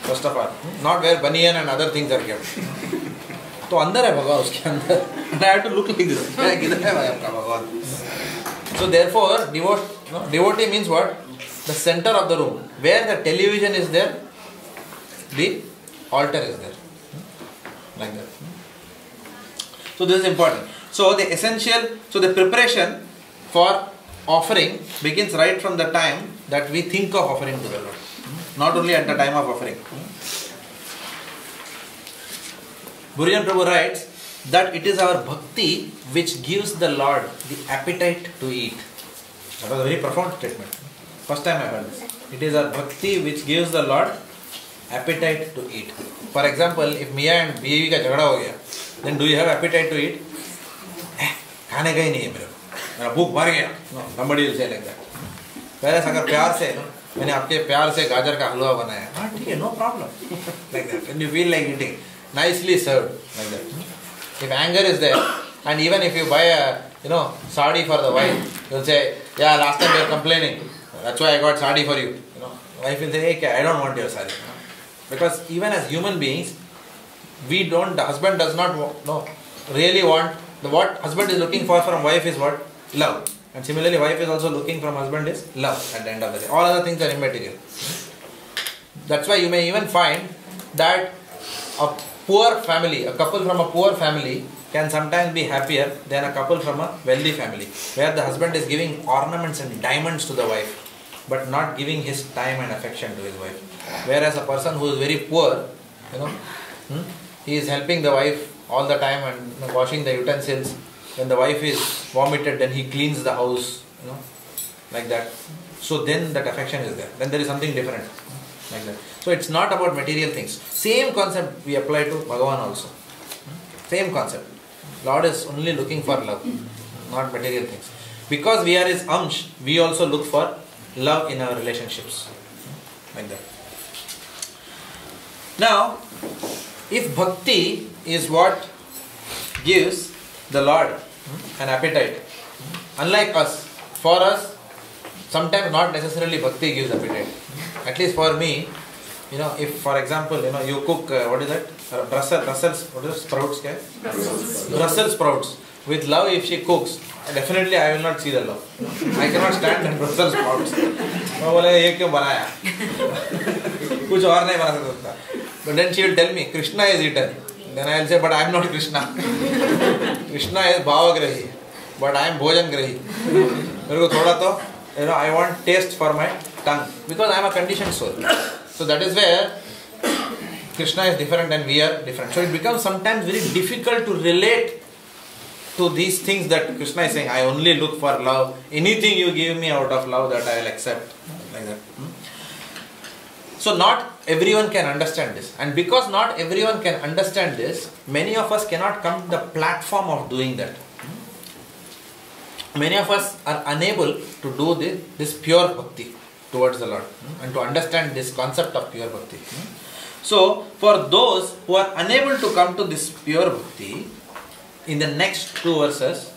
S1: first of all, not where banyan and other things are kept. तो अंदर है भगवान उसके अंदर. And I have to look like this. किधर है भाई आपका भगवान? So therefore, devotee means what? The center of the room. Where the television is there, the altar is there. Like that. So this is important. So the preparation for offering begins right from the time that we think of offering to the Lord. Not only at the time of offering. Burijan Prabhu writes that it is our bhakti which gives the Lord the appetite to eat. That was a very profound statement. First time I heard this. It is our bhakti which gives the Lord appetite to eat. For example, if Mia and Bibi ka jhagda ho gaya, then do you have appetite to eat? खाने का ही नहीं है मेरे को, मेरा भूख मर गया. No, somebody will say like that. Whereas अगर प्यार से, मैंने आपके प्यार से गाजर का हलवा बनाया, हाँ ठीक है, no problem. Like that. When you feel like eating, nicely served, like that. If anger is there, and even if you buy a sari for the wife, you'll say, yeah, last time you were complaining, that's why I got sari for you. Wife will say, hey, I don't want your sari. Because even as human beings, the husband does not really want, what husband is looking for from wife is what? Love. And similarly, wife is also looking from husband is love at the end of the day. All other things are immaterial. That's why you may even find that a poor family, a couple from a poor family can sometimes be happier than a couple from a wealthy family, where the husband is giving ornaments and diamonds to the wife, but not giving his time and affection to his wife. Whereas a person who is very poor, he is helping the wife all the time and washing the utensils. When the wife is vomited, then he cleans the house, like that. So then that affection is there. Then there is something different, like that. So it's not about material things. Same concept we apply to Bhagavan also. Same concept. Lord is only looking for love, not material things. Because we are His Amsh, we also look for love in our relationships, like that. Now, if bhakti is what gives the Lord an appetite, unlike us, for us, sometimes not necessarily bhakti gives appetite. At least for me, if for example, you cook, what is that? Brussels sprouts, Brussels sprouts. With love, if she cooks, definitely I will not see the love. I cannot stand the Brussels sprouts. But then she will tell me, Krishna is eaten. Then I will say, but I am not Krishna. Krishna is Bhavagrahi, but I am Bhojangrahi. I want taste for my tongue, because I am a conditioned soul. So that is where Krishna is different and we are different. So it becomes sometimes very difficult to relate to these things that Krishna is saying. I only look for love. Anything you give me out of love, that I will accept. Like that. So not everyone can understand this. And because not everyone can understand this, many of us cannot come to the platform of doing that. Many of us are unable to do this pure bhakti towards the Lord and to understand this concept of pure bhakti. So for those who are unable to come to this pure bhakti, in the next 2 verses,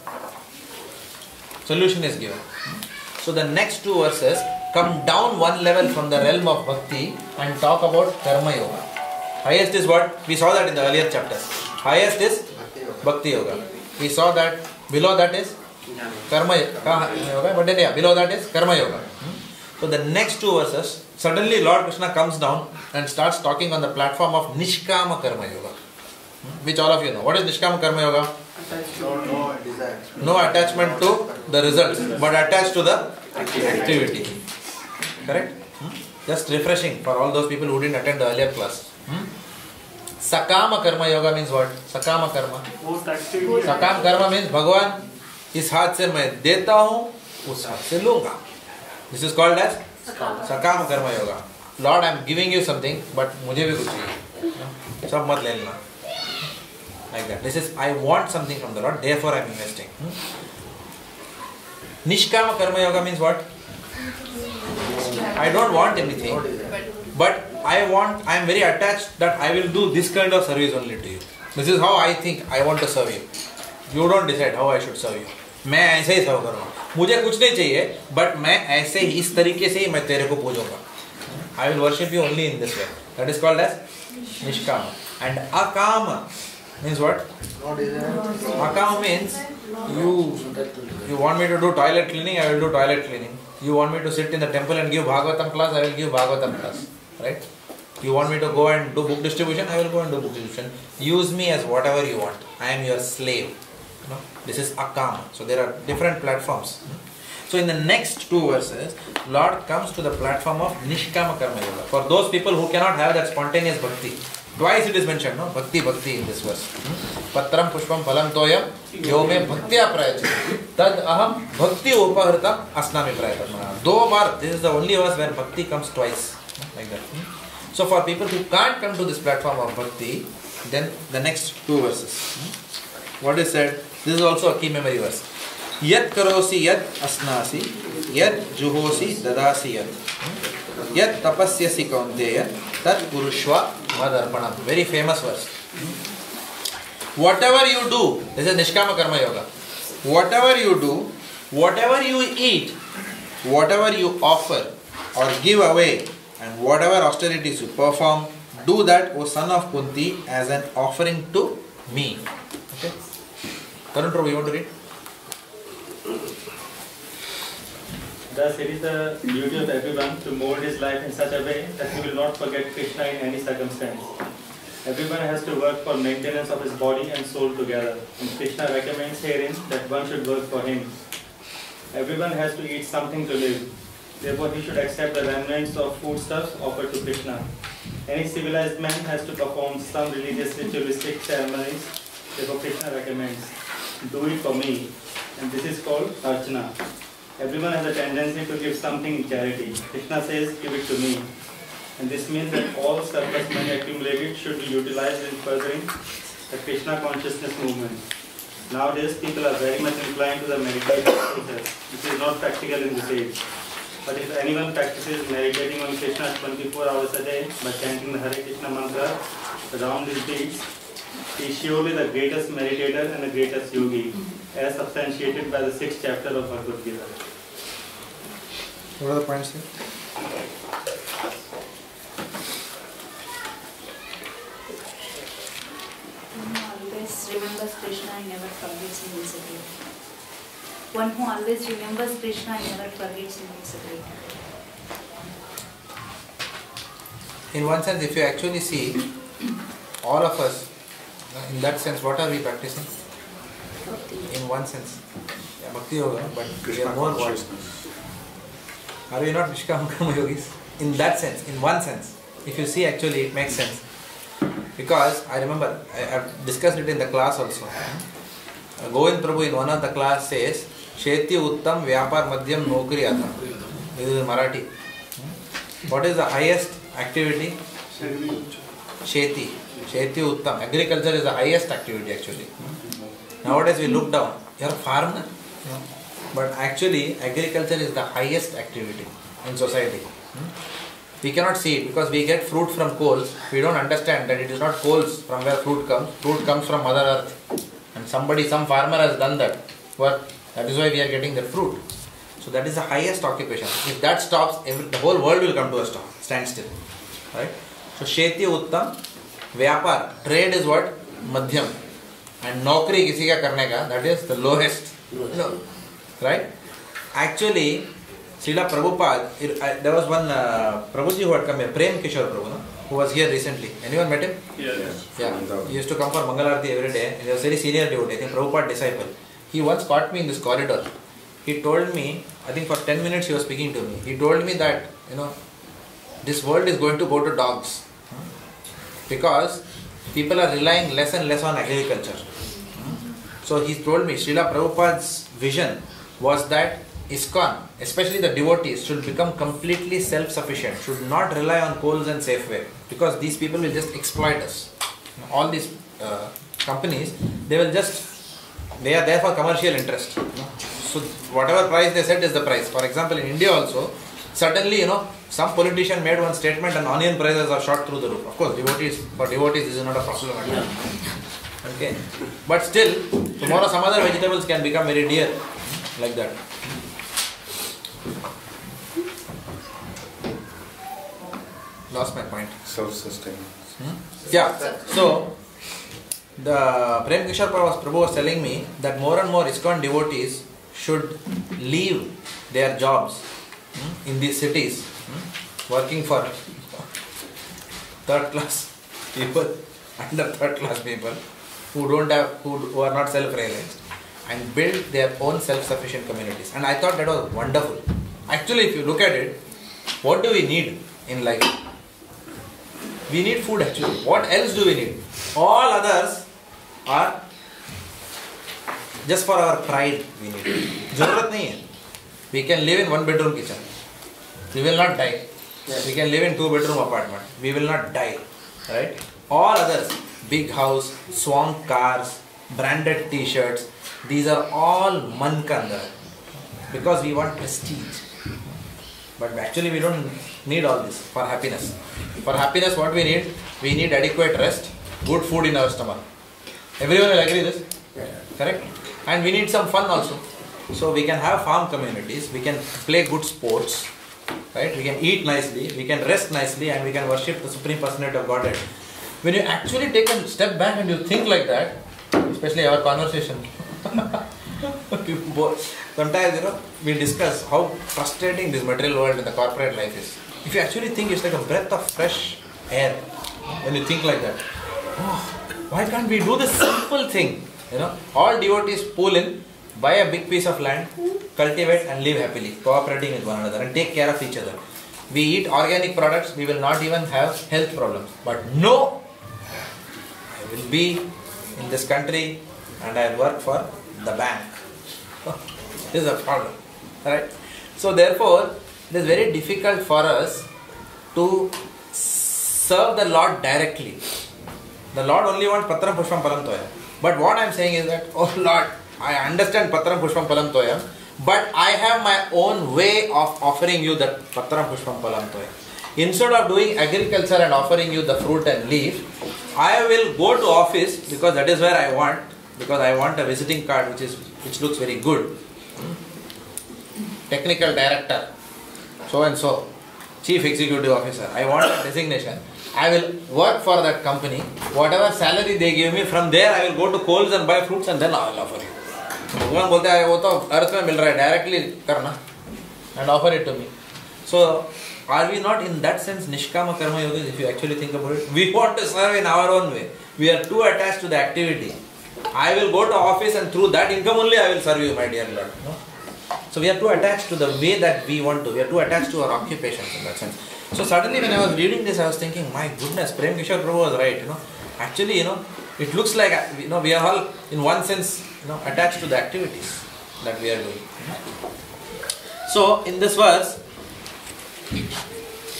S1: solution is given. So the next two verses come down one level from the realm of bhakti and talk about karma yoga. Highest is what? We saw that in the earlier chapters. Highest is bhakti yoga. We saw that below that is karma yoga, but then below that is karma yoga. So the next two verses, suddenly Lord Krishna comes down and starts talking on the platform of Nishkama Karma Yoga, which all of you know. What is Nishkama Karma Yoga? No attachment to the results, but attached to the activity. Correct? Just refreshing for all those people who didn't attend the earlier class. Sakama Karma Yoga means what? Sakama Karma. Sakam Karma means Bhagavan, इस हाथ से मैं देता हूँ, उस हाथ से लूँगा. This is called as Sakama Karma Yoga. Lord, I am giving you something, but मुझे भी कुछ चाहिए. सब मत ले लेना. Like that. This is, I want something from the Lord, therefore I am investing. Nishkama Karma Yoga means what? I don't want anything, but I am very attached that I will do this kind of service only to you. This is how I think I want to serve you. You don't decide how I should serve you. मैं ऐसे ही सर्व करूँगा. मुझे कुछ नहीं चाहिए, but मैं ऐसे ही इस तरीके से ही मैं तेरे को पूजूंगा. I will worship you only in this way. That is called as Nishkama. And Akama means what? Akama means you want me to do toilet cleaning, I will do toilet cleaning. You want me to sit in the temple and give Bhagavatam class, I will give Bhagavatam class. Right? You want me to go and do book distribution, I will go and do book distribution. Use me as whatever you want. I am your slave. This is Akama. So there are different platforms. So in the next two verses, Lord comes to the platform of Nishkama Karma Yoga. For those people who cannot have that spontaneous bhakti. Twice it is mentioned, no? Bhakti in this verse. Patram pushpam phalam toyam yome bhaktya prayachati tad aham bhakti upahritam asnami prayatam. Do bar, this is the only verse where bhakti comes twice. Like that. So for people who can't come to this platform of bhakti, then the next two verses. What is said? This is also a key memory verse. Yat karosi yat asnasi, yat juhosi dadasi yat, yat tapasyasi kaunteya, tat purushva madarpanam. Very famous verse. Whatever you do, this is Nishkama Karma Yoga. Whatever you do, whatever you eat, whatever you offer or give away, and whatever austerities you perform, do that, O son of Kunti, as an offering to me. Okay? Tarun Prabhu, you want to read?
S3: Thus, it is the duty of everyone to mold his life in such a way that he will not forget Krishna in any circumstance. Everyone has to work for maintenance of his body and soul together, and Krishna recommends herein that one should work for him. Everyone has to eat something to live. Therefore, he should accept the remnants of foodstuffs offered to Krishna. Any civilized man has to perform some religious ritualistic ceremonies. Therefore, Krishna recommends, do it for me. And this is called Archana. Everyone has a tendency to give something in charity. Krishna says, give it to me. And this means that all surplus money accumulated should be utilized in furthering the Krishna Consciousness movement. Nowadays, people are very much inclined to the meditation process, which is not practical in this age. But if anyone practices meditating on Krishna 24 hours a day by chanting the Hare Krishna mantra around his deeds, he is surely the greatest meditator and the greatest yogi, as substantiated by the 6th chapter of Bhagavad Gita.
S1: What are the points here?
S2: Always remembers Krishna and never forgets him is a great. One who always remembers Krishna and never forgets him is a great.
S1: In one sense, if you actually see, all of us, in that sense, what are we practicing? In one sense, yeah, Bhakti Yoga, but we are more what? Are we not Nishkama Karma Yogis? In that sense, in one sense, if you see actually it makes sense. Because I remember, I have discussed it in the class also. Govind Prabhu in one of the class says, Sheti Uttam Vyapar Madhyam Nokri Atam. This is in Marathi. What is the highest activity? Sheti. Sheti Uttam. Agriculture is the highest activity actually. Nowadays we look down. You are a farmer. No. But actually agriculture is the highest activity in society. We cannot see it because we get fruit from coals. We don't understand that it is not coals from where fruit comes. Fruit comes from Mother Earth. And some farmer has done that work. That is why we are getting the fruit. So that is the highest occupation. If that stops, the whole world will come to a standstill. Right? So Sheti Uttam, Vyapar, trade is what? Madhyam. And Naukri kisi ka karne ka, that is the lowest. No. Right? Actually, Srila Prabhupada, there was one Prabhuji who had come here, Prem Kishore Prabhu, no? Who was here recently. Anyone met him?
S12: Yes.
S1: Yeah. He used to come for Mangalarti every day. He was a very senior devotee, I think Prabhupada disciple. He once caught me in this corridor. He told me, I think for 10 minutes he was speaking to me. He told me that, this world is going to go to dogs. Because people are relying less and less on agriculture. So he told me, Srila Prabhupada's vision was that ISKCON, especially the devotees, should become completely self-sufficient, should not rely on coals and Safeway, because these people will just exploit us. All these companies, they are there for commercial interest. So whatever price they set is the price. For example, in India also, suddenly, some politician made one statement and onion prices are shot through the roof. Of course, for devotees this is not a problem at all. Okay. But still, tomorrow some other vegetables can become very dear, like that. Lost my point.
S8: Self-sustaining.
S1: Yeah. So, the Prem Kishore Prabhu was telling me that more and more ISKCON devotees should leave their jobs in these cities, working for third class people, under third class people who are not self-realized, and build their own self-sufficient communities. And I thought that was wonderful. Actually, if you look at it, what do we need in life? We need food actually. What else do we need? All others are just for our pride we need. Zarurat nahi hai. We can live in 1-bedroom kitchen. We will not die. We can live in 2-bedroom apartment. We will not die. Right? All others, big house, swank cars, branded t-shirts, these are all man ka andar. Because we want prestige. But actually we don't need all this for happiness. For happiness what we need? We need adequate rest, good food in our stomach. Everyone will agree this? Correct? And we need some fun also. So we can have farm communities, we can play good sports, right? We can eat nicely, we can rest nicely, and we can worship the Supreme Personality of Godhead. When you actually take a step back and you think like that, especially our conversation, sometimes we discuss how frustrating this material world and the corporate life is. If you actually think it's like a breath of fresh air, when you think like that, why can't we do the simple thing? All devotees pool in, buy a big piece of land, cultivate and live happily, cooperating with one another and take care of each other. We eat organic products, we will not even have health problems. But no, I will be in this country and I will work for the bank. This is a problem. Right? So therefore, it is very difficult for us to serve the Lord directly. The Lord only wants Patram Pushpam Palam Toyam. But what I am saying is that, oh Lord, I understand Patram Pushpam Palam Toyam, but I have my own way of offering you that Patram Pushpam Palam Toyam. Instead of doing agriculture and offering you the fruit and leaf, I will go to office because that is where I want, because I want a visiting card which looks very good. Technical director, so and so, chief executive officer. I want a designation. I will work for that company. Whatever salary they give me, from there I will go to Coles and buy fruits and then I will offer you. Bhagwan bolte hai, wo to earth mein mil raha hai, directly karna and offer it to me. So, are we not in that sense Nishkama Karma Yogis if you actually think about it? We want to serve in our own way. We are too attached to the activity. I will go to office and through that income only I will serve you, my dear Lord. No? So we are too attached to the way that we want to. We are too attached to our occupations in that sense. So suddenly when I was reading this, I was thinking, my goodness, Prem Kishore Prabhu was right. Actually, it looks like we are all in one sense, attached to the activities that we are doing. So in this verse,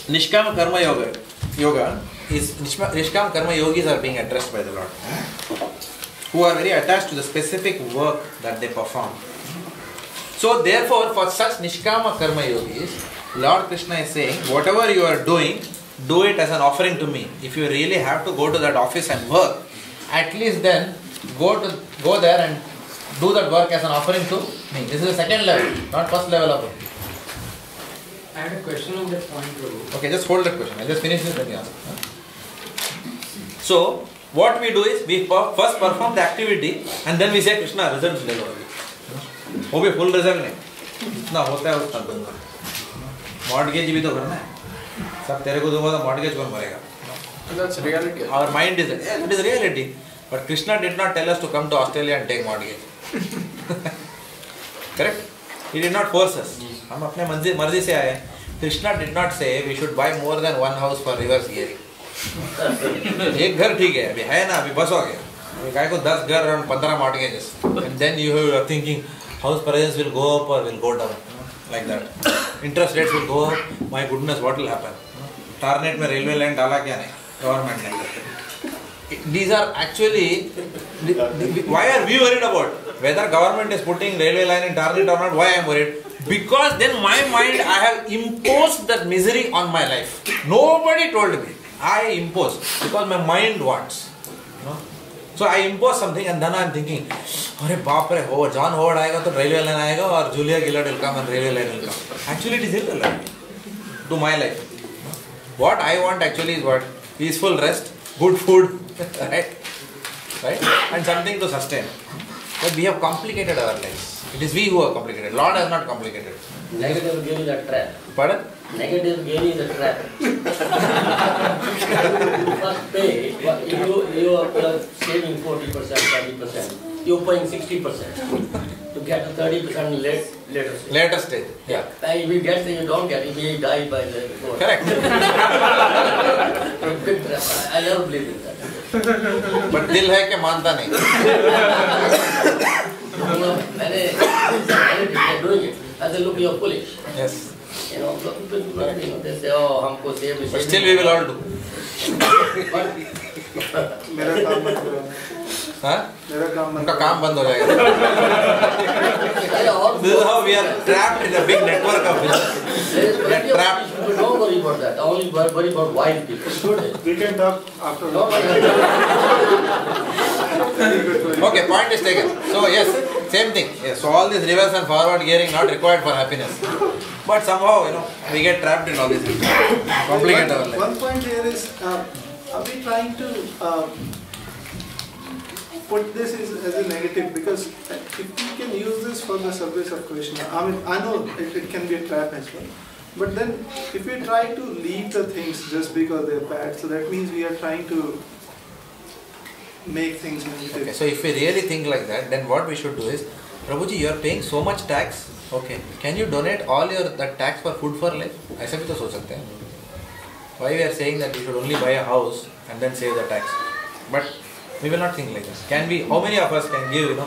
S1: Nishkama Karma Yoga is Nishkama Karma Yogis are being addressed by the Lord, who are very attached to the specific work that they perform. So therefore, for such Nishkama Karma Yogis, Lord Krishna is saying, whatever you are doing, do it as an offering to me. If you really have to go to that office and work, at least then go there and do that work as an offering to me. This is the second level, not first level of it.
S11: I had a question on that point, Prabhu.
S1: Okay, just hold that question. I'll just finish this when you ask. So, what we do is, we first perform the activity and then we say, Krishna, results ले लो. वो भी full result नहीं. इतना होता है उतना दूंगा. Mortgage भी तो करना है. सब तेरे को दूंगा तो mortgage कौन भरेगा?
S9: That's reality.
S1: Our mind is that is reality. But Krishna did not tell us to come to Australia and take mortgage. Correct? He did not force us. हम अपने मर्जी से आए. Krishna did not say we should buy more than one house for reverse gearing. एक घर ठीक है, अभी है ना, अभी बस हो गया. अभी काय को 10 घर और 15 mortgages. And then you are thinking house prices will go up or will go down. Like that. Interest rates will go up. My goodness, what will happen? Tarnet में railway line डाला क्या नहीं? Government ने. These are actually, why are we worried about whether government is putting railway line in Tarnet or not? Why I am worried? Because then my mind, I have imposed that misery on my life. Nobody told me. I imposed because my mind wants. So I impose something and then I am thinking, अरे बाप रे, हो John Howard आएगा तो railway line आएगा और Julia Gillard will come and railway line will come. Actually, it is irrelevant to my life. What I want actually is what? Peaceful rest, good food, right? And something to sustain. But we have complicated our lives. It is we who are complicated. Lord has not complicated.
S7: Negative gain is a trap.
S1: Pardon?
S7: Negative gain is a trap. You first pay, but you are saving 40%, 30%. You are paying 60% to get a 30% later stage.
S1: Later stage. Yeah.
S7: And if you get it, you don't get it, you may die by the before.
S1: Correct.
S7: Big trap. I never believe in that.
S1: But दिल है कि मानता नहीं.
S7: They're doing it. I said, look, you're foolish.
S1: Yes.
S7: You know, they say, oh, हमको save.
S1: But still we will all do.
S10: मेरा काम बंद हो जाएगा.
S1: हाँ?
S10: मेरा काम बंद.
S1: उनका काम बंद हो जाएगा. This is how we are trapped in a big network of business. We are trapped.
S7: Don't worry about that. Only worry about wise people.
S10: We can talk after.
S1: Okay, point is taken. So yes, same thing. Yes, so all this reverse and forward gearing not required for happiness. But somehow, we get trapped in all this. Complicate our life.
S10: One point here is, are we trying to put this as a negative? Because if we can use this for the service of Krishna, I mean, I know it can be a trap as well. But then, if we try to leave the things just because they're bad, so that means we are trying to make things negative.
S1: Okay, so if we really think like that, then what we should do is, Prabhuji, you are paying so much tax. Okay, can you donate all that tax for food for life? ऐसा भी तो सोच सकते हैं. Why we are saying that we should only buy a house and then save the tax? But we will not think like this. Can we? How many of us can give,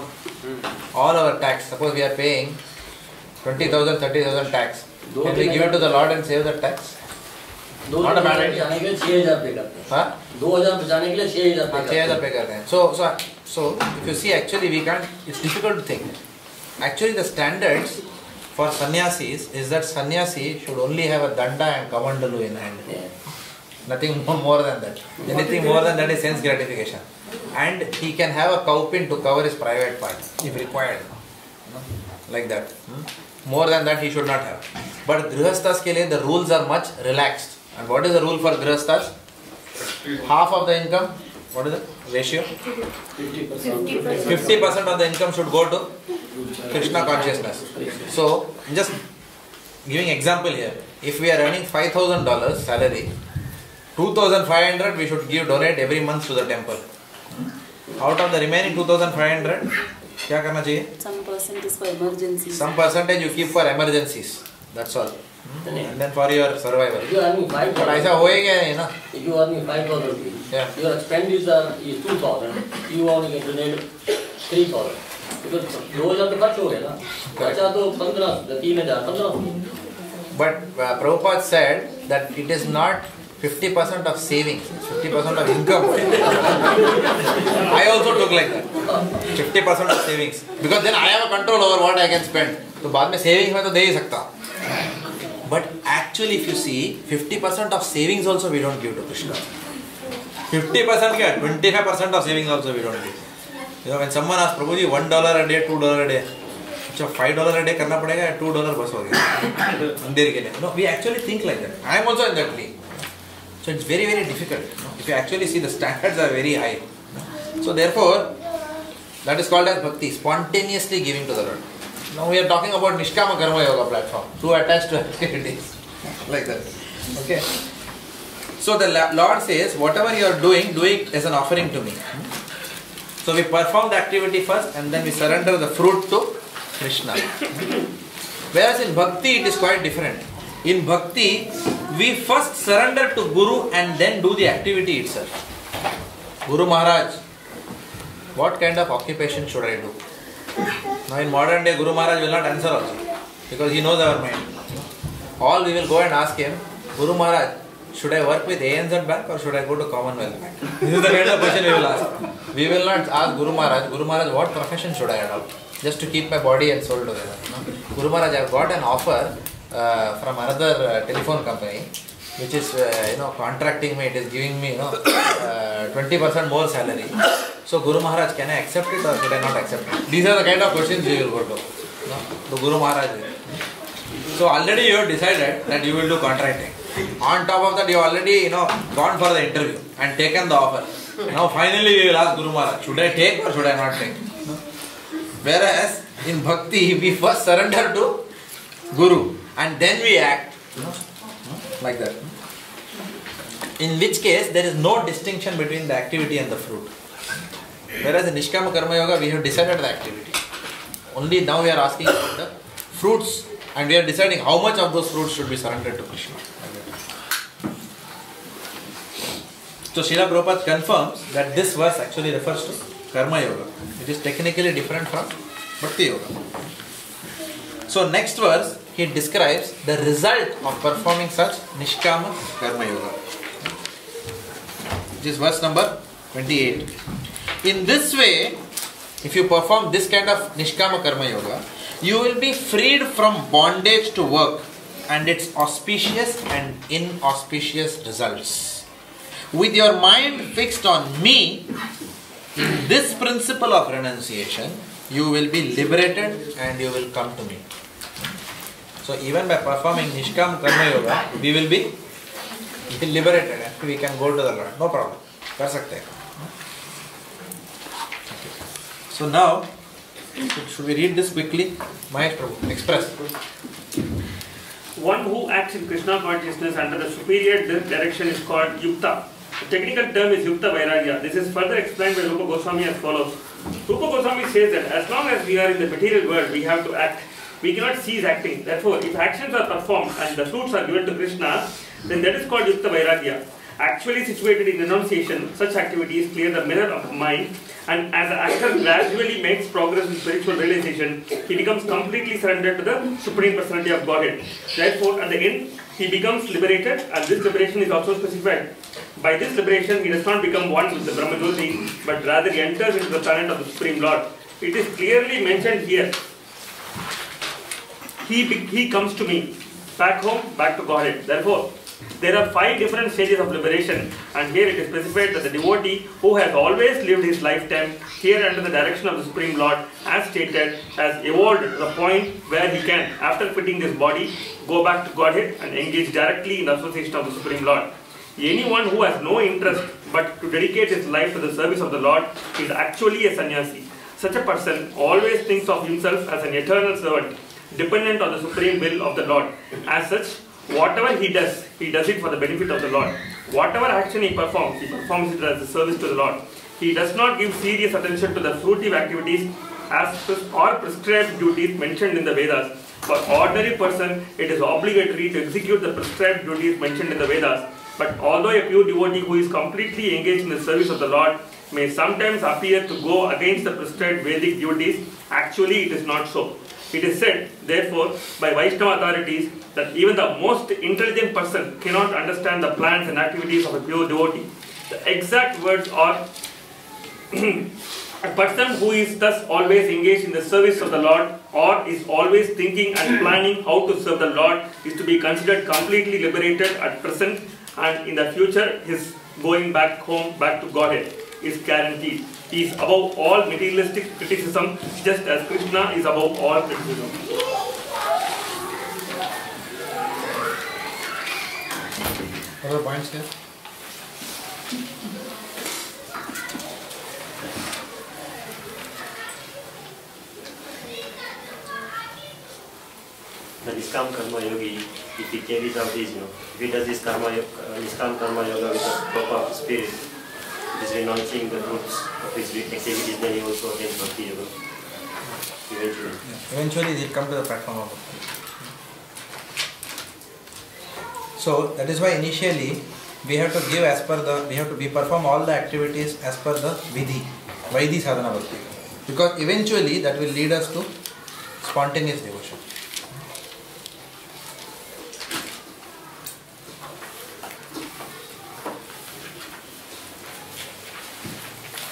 S1: all our tax? Suppose we are paying 20,000, 30,000 tax. Can we give it to the Lord and save the tax? Not a bad idea.
S7: 6,000 पे करते हैं.
S1: हाँ?
S7: 2,000 बचाने के लिए 6,000 पे
S1: करते हैं. So if you see, actually we can't. It's difficult to think. Actually, the standards for sannyasis is that sannyasi should only have a danda and kamandalu in hand.
S7: Yeah.
S1: Nothing more than that. Anything more than that is sense gratification. And he can have a cowpin to cover his private part if required. Like that. More than that he should not have. But grihasthas ke liye the rules are much relaxed. And what is the rule for grihasthas? Half of the income. What is the ratio?
S7: 50%.
S1: 50% of the income should go to Krishna Consciousness. So, just giving example here. If we are earning $5,000 salary, 2,500 we should donate every month to the temple. Out of the remaining 2,500, क्या करना चाहिए?
S16: Some percentage for emergencies.
S1: Some percentage you keep for emergencies. That's all. And then for your survival.
S7: If you are earning 5,000,
S1: but ऐसा होएगा नहीं ना?
S7: If you are earning 5,000, your expenditure is 2,000. You only get donated 3,000. Because 2,000 तो खर्च हो गया ना. खर्चा तो 15, 3,000, 15.
S1: But Prabhupada said that it is not 50% of savings, 50% of income. I also took like that. 50% of savings. Because then I have a control over what I can spend. तो बाद में savings में तो दे ही सकता. But actually if you see, 50% of savings also we don't give to Krishna. 50% क्या? 25% of savings also we don't give. You know, when someone asks, Prabhuji, $1 a day, $2 a day, so $5 a day karna padega, $2 bas ho gaya. No, we actually think like that. I am also in that league. So it's very, very difficult. If you actually see, the standards are very high. So therefore, that is called as Bhakti, spontaneously giving to the Lord. Now we are talking about Nishkama Karma Yoga platform, to attach to activities, like that. Okay. So the Lord says, whatever you are doing, do it as an offering to me. So we perform the activity first and then we surrender the fruit to Krishna. Whereas in Bhakti it is quite different. In Bhakti, we first surrender to Guru and then do the activity itself. Guru Maharaj, what kind of occupation should I do? Now in modern day, Guru Maharaj will not answer also, because he knows our mind. All we will go and ask him, Guru Maharaj, should I work with ANZ Bank or should I go to Commonwealth Bank? This is the kind of question we will ask. We will not ask Guru Maharaj, what profession should I adopt? Just to keep my body and soul together. No? Guru Maharaj, I have got an offer from another telephone company, which is contracting me, it is giving me 20% more salary. So Guru Maharaj, can I accept it or should I not accept it? These are the kind of questions we will go to. No? The Guru Maharaj will. So already you have decided that you will do contracting. On top of that, you have already gone for the interview and taken the offer. Now finally you will ask Guru Maharaj, should I take or should I not take? No? Whereas in Bhakti, we first surrender to Guru and then we act. Like that. In which case, there is no distinction between the activity and the fruit. Whereas in Nishkama Karma Yoga, we have decided the activity. Only now we are asking about the fruits and we are deciding how much of those fruits should be surrendered to Krishna. So Srila Prabhupada confirms that this verse actually refers to Karma Yoga. It is technically different from Bhakti Yoga. So next verse, he describes the result of performing such Nishkama Karma Yoga. Which is verse number 28. In this way, if you perform this kind of Nishkama Karma Yoga, you will be freed from bondage to work and its auspicious and inauspicious results. With your mind fixed on me, in this principle of renunciation, you will be liberated and you will come to me. So even by performing Nishkama Karma Yoga, we will be liberated and we can go to the Lord. No problem. Kar sakte hai. So now, should we read this quickly? Mahesh Prabhu, express.
S12: One who acts in Krishna consciousness under the superior direction is called Yukta. The technical term is Yukta Vairagya. This is further explained by Rupa Goswami as follows. Rupa Goswami says that as long as we are in the material world, we have to act. We cannot cease acting. Therefore, if actions are performed and the fruits are given to Krishna, then that is called Yukta Vairagya. Actually situated in renunciation, such activities clear the mirror of the mind, and as the actor gradually makes progress in spiritual realization, he becomes completely surrendered to the Supreme Personality of Godhead. Therefore, at the end, he becomes liberated, and this liberation is also specified. By this liberation, he does not become one with the Brahmajyoti, but rather he enters into the planet of the Supreme Lord. It is clearly mentioned here. He comes to me, back home, back to Godhead. Therefore, there are 5 different stages of liberation, and here it is specified that the devotee who has always lived his lifetime here under the direction of the Supreme Lord, as stated, has evolved to the point where he can, after quitting this body, go back to Godhead and engage directly in the association of the Supreme Lord. Anyone who has no interest but to dedicate his life to the service of the Lord is actually a sannyasi. Such a person always thinks of himself as an eternal servant, dependent on the supreme will of the Lord. As such, whatever he does it for the benefit of the Lord. Whatever action he performs it as a service to the Lord. He does not give serious attention to the fruitive activities or prescribed duties mentioned in the Vedas. For ordinary person, it is obligatory to execute the prescribed duties mentioned in the Vedas. But although a pure devotee who is completely engaged in the service of the Lord may sometimes appear to go against the prescribed Vedic duties, actually it is not so. It is said, therefore, by Vaishnava authorities that even the most intelligent person cannot understand the plans and activities of a pure devotee. The exact words are, a person who is thus always engaged in the service of the Lord or is always thinking and planning how to serve the Lord is to be considered completely liberated at present, and in the future his going back home, back to Godhead. is guaranteed. He is above all materialistic criticism, just as Krishna is above all criticism.
S1: Other points here?
S17: The Niskam Karma Yogi, if he carries out his, if he does this Niskam Karma Yoga with a proper spirit, it is renouncing the roots of his activities, then he also attains Bhakti Yoga. Eventually.
S1: Yeah. Eventually he will come to the platform of Bhakti. So that is why initially we have to give as per the, we perform all the activities as per the Vaidhi Sadhana Bhakti. Because eventually that will lead us to spontaneous devotion.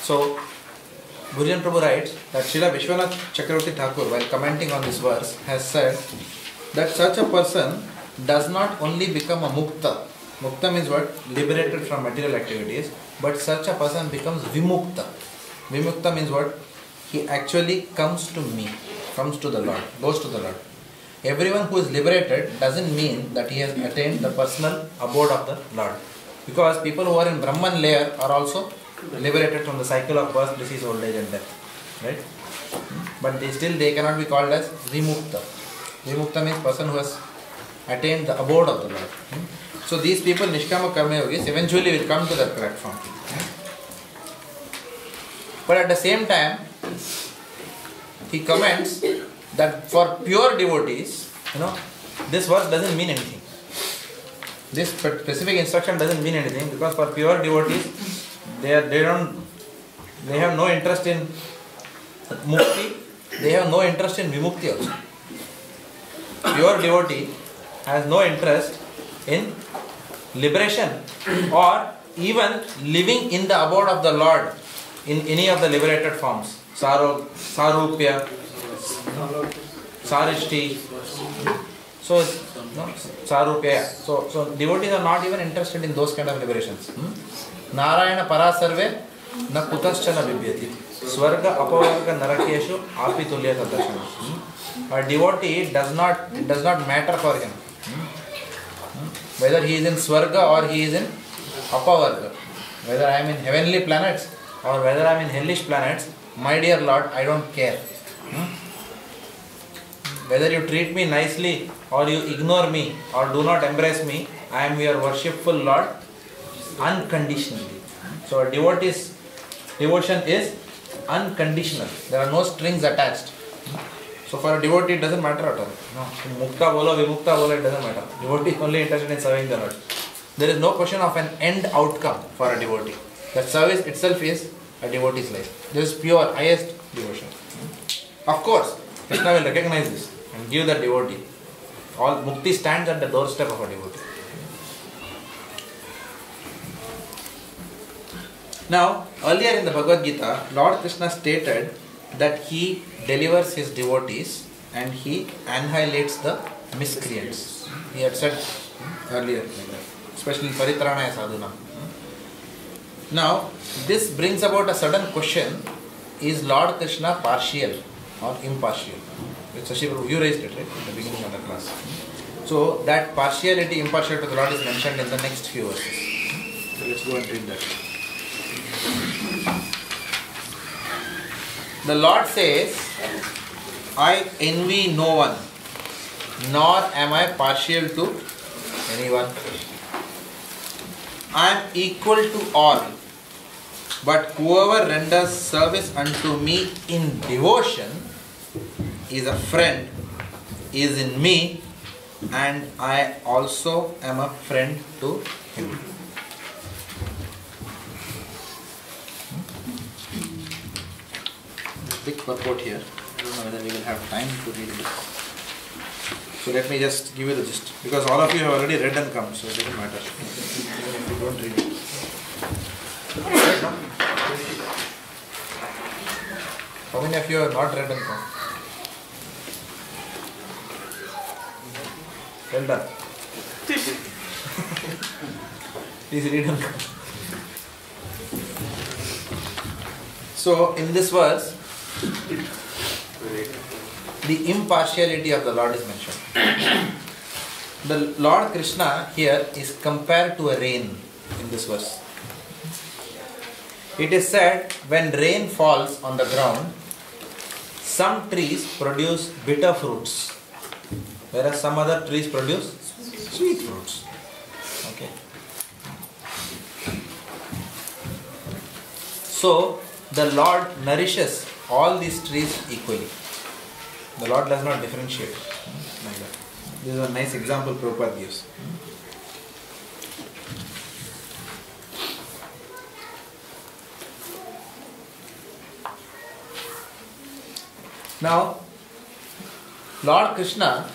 S1: So, Bhujan Prabhu writes that Srila Vishwanath Chakravarti Thakur, while commenting on this verse, has said that such a person does not only become a mukta. Mukta means what? Liberated from material activities. But such a person becomes vimukta. Vimukta means what? He actually comes to me, comes to the Lord, goes to the Lord. Everyone who is liberated doesn't mean that he has attained the personal abode of the Lord. Because people who are in Brahman layer are also liberated from the cycle of birth, disease, old age and death. Right? But they cannot be called as vimukta. Vimukta means person who has attained the abode of the Lord. So these people, Nishkama Karma Yogis, eventually will come to that platform. But at the same time, he comments that for pure devotees, this verse doesn't mean anything. This specific instruction doesn't mean anything, because for pure devotees, they have no interest in mukti, they have no interest in vimukti also. Pure devotee has no interest in liberation or even living in the abode of the Lord in any of the liberated forms. Sarupya, Sarishti, so Sarupya. So devotees are not even interested in those kind of liberations. Narayana parasarve na kutaschana vibhyati. Swarga apavarga narakeshu api tulya tadarshana. A devotee does not matter for him. Whether he is in Swarga or he is in Apavarga. Whether I am in heavenly planets or whether I am in hellish planets, my dear Lord, I don't care. Whether you treat me nicely or you ignore me or do not embrace me, I am your worshipful Lord unconditionally. So a devotee's devotion is unconditional. There are no strings attached. So for a devotee it doesn't matter at all. Mukta bolo, vimukta bolo, it doesn't matter. Devotee is only interested in serving the Lord. There is no question of an end outcome for a devotee. That service itself is a devotee's life. This is pure, highest devotion. Of course, Krishna will recognize this and give that devotee. All mukti stands at the doorstep of a devotee. Now, earlier in the Bhagavad Gita, Lord Krishna stated that he delivers his devotees and he annihilates the miscreants. He had said earlier, especially Paritranaya Sadhuna. Now, this brings about a sudden question: is Lord Krishna partial or impartial? Sashi Prabhu, you raised it, right, at the beginning of the class. So, that partiality, impartiality of the Lord is mentioned in the next few verses. So, let's go and read that. The Lord says, I envy no one, nor am I partial to anyone. I am equal to all, but whoever renders service unto me in devotion is a friend, is in me, and I also am a friend to him. Big purport here. I don't know whether we will have time to read this. So let me just give you the gist. Because all of you have already read and come, so it doesn't matter. Even if you don't read it. Right now? How many of you have not read and come? Well done. Please read and come. So in this verse, the impartiality of the Lord is mentioned. The Lord Krishna here is compared to a rain in this verse. It is said when rain falls on the ground, some trees produce bitter fruits, whereas some other trees produce sweet fruits. Okay. So the Lord nourishes all these trees equally. The Lord does not differentiate like that. This is a nice example Prabhupada gives. Now, Lord Krishna,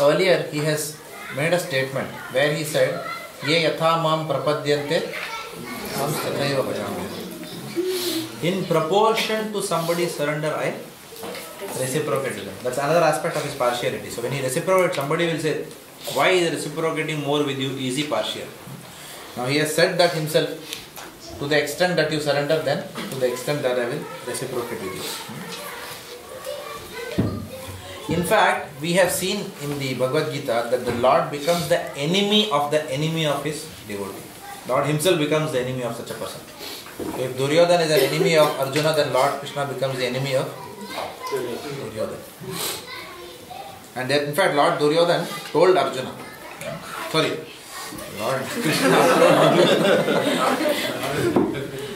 S1: earlier he has made a statement where he said, Ye yatha mam prapadyante, mam tathaiva bhajami. In proportion to somebody's surrender, I reciprocate to them. That's another aspect of his partiality. So when he reciprocates, somebody will say, why is he reciprocating more with you? Is he partial? Now he has said that himself, to the extent that you surrender, then to the extent that I will reciprocate with you. In fact, we have seen in the Bhagavad Gita that the Lord becomes the enemy of his devotee. Lord himself becomes the enemy of such a person. If Duryodhana is an enemy of Arjuna, then Lord Krishna becomes the enemy of Duryodhana. And then, in fact, Lord Duryodhana told Arjuna,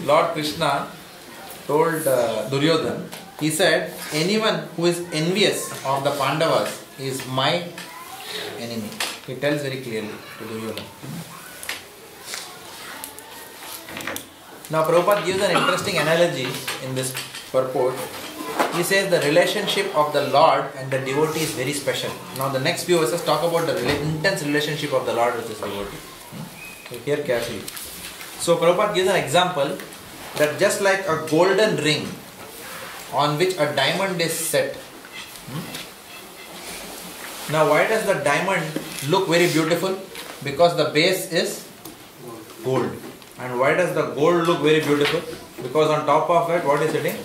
S1: Lord Krishna told Duryodhana, he said, anyone who is envious of the Pandavas is my enemy. He tells very clearly to Duryodhana. Now Prabhupada gives an interesting analogy in this purport. He says the relationship of the Lord and the devotee is very special. Now the next few verses talk about the intense relationship of the Lord with his devotee. So hear carefully. So Prabhupada gives an example that just like a golden ring on which a diamond is set. Now why does the diamond look very beautiful? Because the base is gold. And why does the gold look very beautiful? Because on top of it, what is sitting?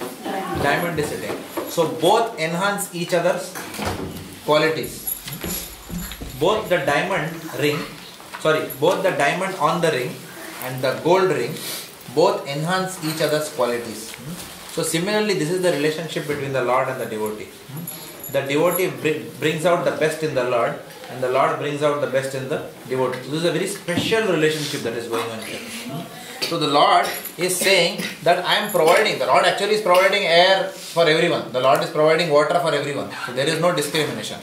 S1: Diamond is sitting. So both enhance each other's qualities. Both the diamond on the ring and the gold ring, both enhance each other's qualities. So similarly, this is the relationship between the Lord and the devotee. The devotee brings out the best in the Lord, and the Lord brings out the best in the devotee. So this is a very special relationship that is going on here. So the Lord is saying that I am providing. The Lord actually is providing air for everyone. The Lord is providing water for everyone. So there is no discrimination.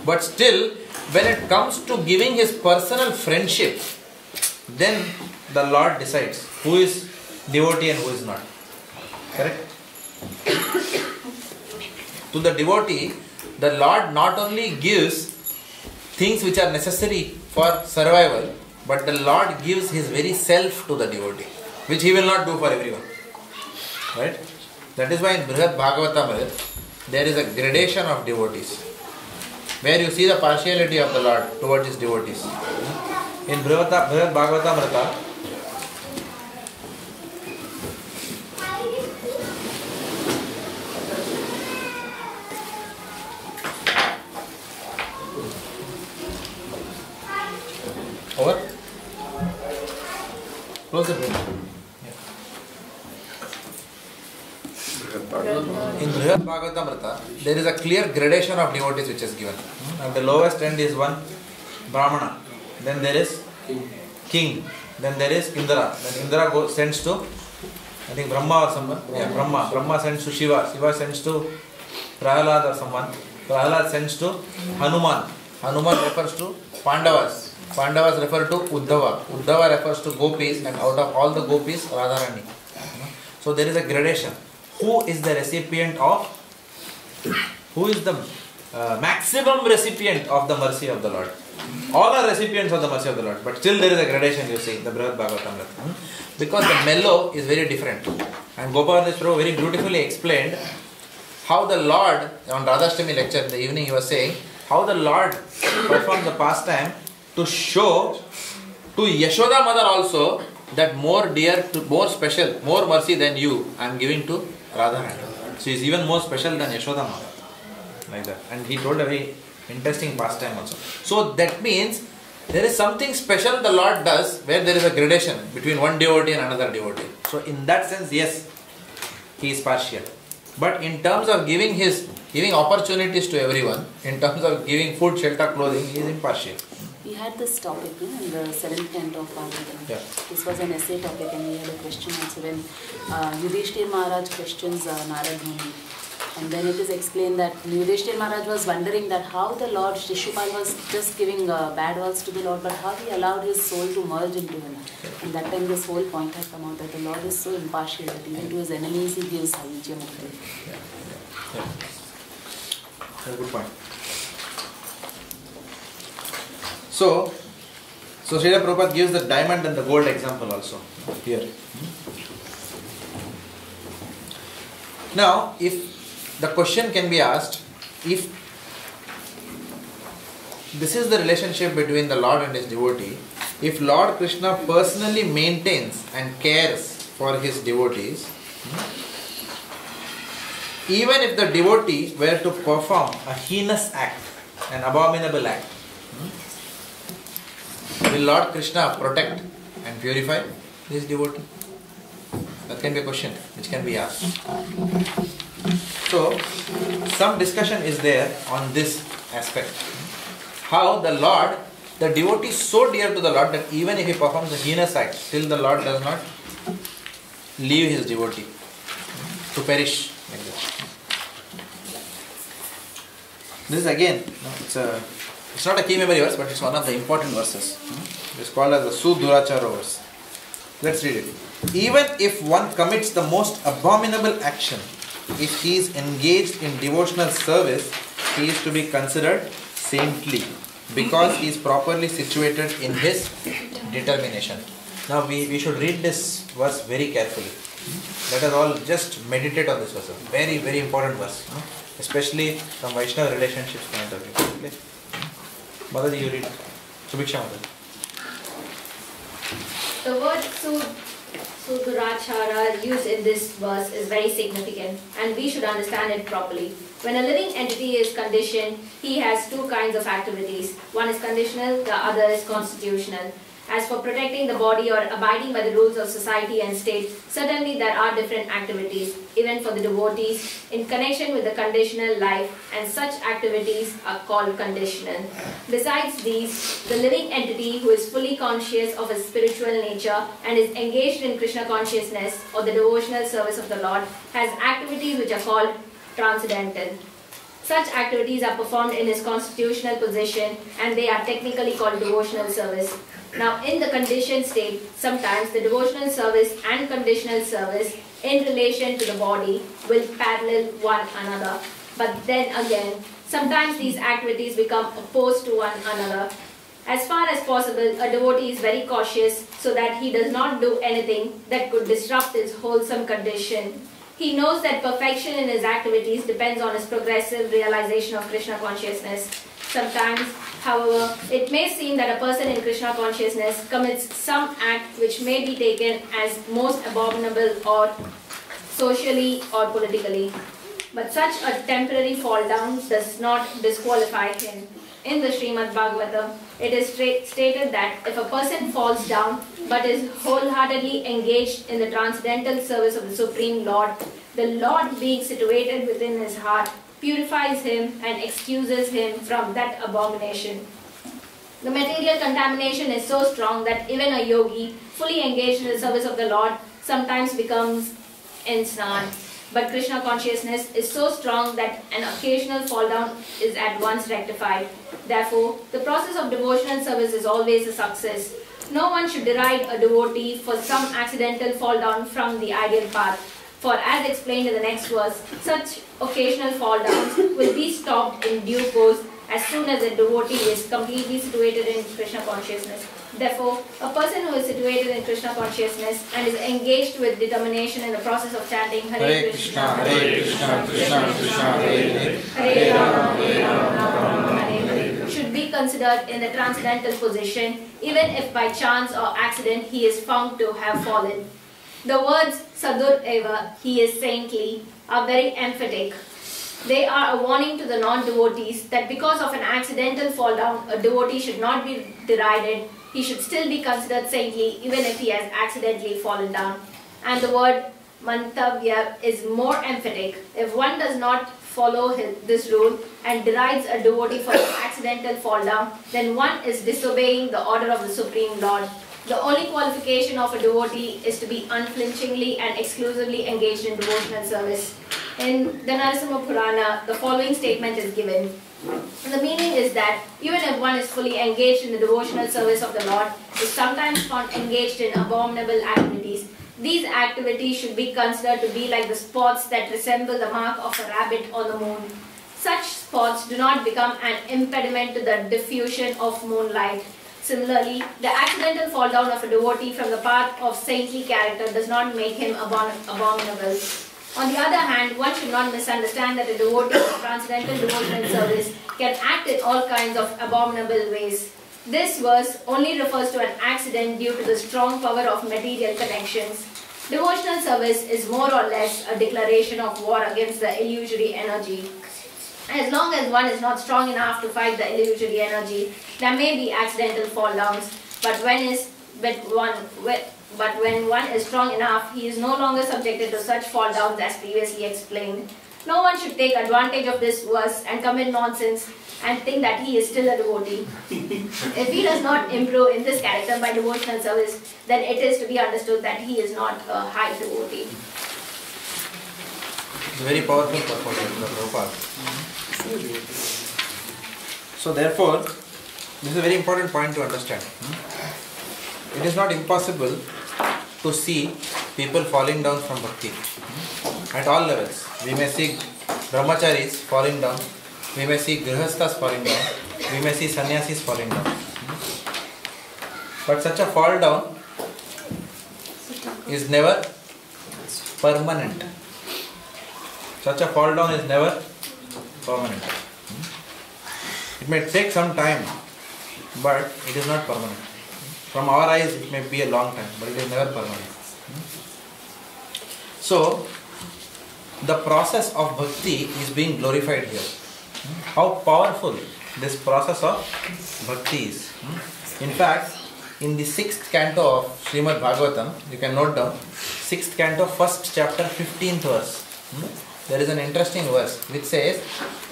S1: But still, when it comes to giving his personal friendship, then the Lord decides who is devotee and who is not. Correct? To the devotee, the Lord not only gives things which are necessary for survival, but the Lord gives his very self to the devotee, which he will not do for everyone. Right? That is why in Brihad Bhagavatam there is a gradation of devotees, where you see the partiality of the Lord towards his devotees. In Brihad Bhagavatam, over? Close the door. In Brihad Bhagavatamrita, there is a clear gradation of devotees which is given. At the lowest end is one Brahmana, then there is king, then there is Indra. Then Indra sends to, I think Brahma or someone. Yeah, Brahma. Brahma sends to Shiva. Shiva sends to Prahalad or someone. Prahalad sends to Hanuman. Hanuman refers to Pandavas. Pandavas refer to Uddhava. Uddhava refers to gopis, and out of all the gopis, Radharani. So there is a gradation. Who is the recipient of, who is the maximum recipient of the mercy of the Lord? All are recipients of the mercy of the Lord, but still there is a gradation, you see, in the Brihad Bhagavatam. Because the mellow is very different. And Gopalakrishna Prabhu very beautifully explained how the Lord, on Radhashtami lecture in the evening, he was saying, how the Lord performed the pastime to show to Yashoda mother also that more dear, to more special, more mercy than you, I am giving to Radharani. She is even more special than Yashoda Mata. Like that. And he told a very interesting pastime also. So that means there is something special the Lord does where there is a gradation between one devotee and another devotee. So in that sense, yes, he is partial. But in terms of giving opportunities to everyone, in terms of giving food, shelter, clothing, he is impartial.
S16: We had this topic in the 7th canto of Bhagavad.
S1: Yeah.
S16: This was an essay topic, and we had a question also when Yudhishthir Maharaj questions Narad Muni. And then it is explained that Yudhishthir Maharaj was wondering that how the Lord Shishupal was just giving bad words to the Lord, but how he allowed his soul to merge into him. And that time this whole point had come out that the Lord is so impartial that even to his enemies he gives Sahityam.
S1: Yeah. That's a good point. So Srila Prabhupada gives the diamond and the gold example also here. Now, if the question can be asked, if this is the relationship between the Lord and his devotee, if Lord Krishna personally maintains and cares for his devotees, even if the devotee were to perform a heinous act, an abominable act, will Lord Krishna protect and purify his devotee? That can be a question which can be asked. So, some discussion is there on this aspect. How the Lord, the devotee is so dear to the Lord that even if he performs a heinous act, still the Lord does not leave his devotee to perish like this. This is again, it's not a key memory verse, but it's one of the important verses. It's called as the Sudurachara verse. Let's read it. Even if one commits the most abominable action, if he is engaged in devotional service, he is to be considered saintly because he is properly situated in his determination. Now we should read this verse very carefully. Let us all just meditate on this verse. Very, very important verse. Especially from Vaishnava relationships point of view. Okay? Mataji, you read. Subiksha Mataji.
S18: The word Sudurachara used in this verse is very significant, and we should understand it properly. When a living entity is conditioned, he has two kinds of activities. One is conditional, the other is constitutional. As for protecting the body or abiding by the rules of society and state, certainly there are different activities, even for the devotees, in connection with the conditional life, and such activities are called conditional. Besides these, the living entity who is fully conscious of his spiritual nature and is engaged in Krishna consciousness or the devotional service of the Lord has activities which are called transcendental. Such activities are performed in his constitutional position and they are technically called devotional service. Now, in the conditioned state, sometimes the devotional service and conditional service in relation to the body will parallel one another. But then again, sometimes these activities become opposed to one another. As far as possible, a devotee is very cautious so that he does not do anything that could disrupt his wholesome condition. He knows that perfection in his activities depends on his progressive realization of Krishna consciousness. Sometimes, however, it may seem that a person in Krishna consciousness commits some act which may be taken as most abominable or socially or politically. But such a temporary fall down does not disqualify him. In the Srimad Bhagavatam, it is stated that if a person falls down but is wholeheartedly engaged in the transcendental service of the Supreme Lord, the Lord being situated within his heart purifies him and excuses him from that abomination. The material contamination is so strong that even a yogi, fully engaged in the service of the Lord, sometimes becomes ensnared. But Krishna consciousness is so strong that an occasional fall down is at once rectified. Therefore, the process of devotional service is always a success. No one should deride a devotee for some accidental fall down from the ideal path. For as explained in the next verse, such occasional fall downs will be stopped in due course as soon as a devotee is completely situated in Krishna consciousness. Therefore, a person who is situated in Krishna consciousness and is engaged with determination in the process of chanting Hare Krishna, Hare Krishna, Krishna Krishna, Hare Hare, Hare Rama, Rama Rama, Hare Hare, should be considered in the transcendental position, even if by chance or accident he is found to have fallen. The words Sadur Eva, he is saintly, are very emphatic. They are a warning to the non-devotees that because of an accidental fall down, a devotee should not be derided. He should still be considered saintly even if he has accidentally fallen down. And the word Mantavya is more emphatic. If one does not follow this rule and derides a devotee for an accidental fall down, then one is disobeying the order of the Supreme Lord. The only qualification of a devotee is to be unflinchingly and exclusively engaged in devotional service. In the Narasimha Purana, the following statement is given. The meaning is that even if one is fully engaged in the devotional service of the Lord, is sometimes found engaged in abominable activities, these activities should be considered to be like the spots that resemble the mark of a rabbit on the moon. Such spots do not become an impediment to the diffusion of moonlight. Similarly, the accidental fall down of a devotee from the path of saintly character does not make him abominable. On the other hand, one should not misunderstand that a devotee of transcendental devotional service can act in all kinds of abominable ways. This verse only refers to an accident due to the strong power of material connections. Devotional service is more or less a declaration of war against the illusory energy. As long as one is not strong enough to fight the illusory energy, there may be accidental fall downs, but when one is strong enough, he is no longer subjected to such fall downs as previously explained. No one should take advantage of this verse and commit nonsense and think that he is still a devotee. If he does not improve in this character by devotional service, then it is to be understood that he is not a high devotee.
S1: It's very powerful purport of Prabhupada. So therefore, this is a very important point to understand. It is not impossible to see people falling down from bhakti at all levels. We may see brahmacharis falling down, we may see grihasthas falling down, we may see sannyasis falling down. But such a fall down is never permanent. Such a fall down is never permanent. It may take some time, but it is not permanent. From our eyes, it may be a long time, but it is never permanent. So, the process of bhakti is being glorified here. How powerful this process of bhakti is. In fact, in the 6th canto of Srimad Bhagavatam, you can note down, 6th canto, 1st chapter, 15th verse. There is an interesting verse which says,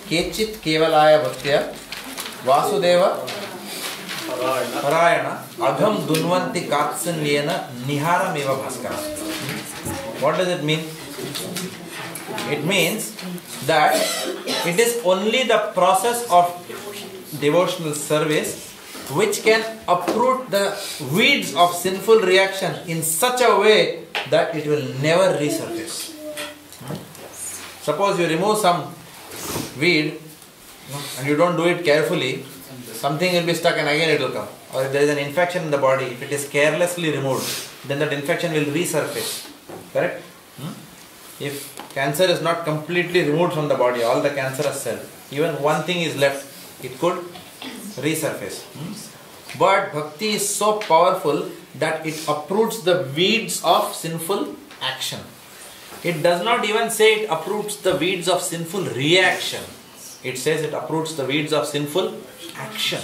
S1: Kechit Kevalaya Bhaktya Vasudeva Parayana Agham Dunvanti Katsanyena Niharam Eva Bhaskara. What does it mean? It means that it is only the process of devotional service which can uproot the weeds of sinful reaction in such a way that it will never resurface. Suppose you remove some weed and you don't do it carefully, something will be stuck and again it will come. Or if there is an infection in the body, if it is carelessly removed, then that infection will resurface. Correct? If cancer is not completely removed from the body, all the cancerous cells, even one thing is left, it could resurface. But bhakti is so powerful that it uproots the weeds of sinful action. It does not even say it uproots the weeds of sinful reaction. It says it uproots the weeds of sinful action.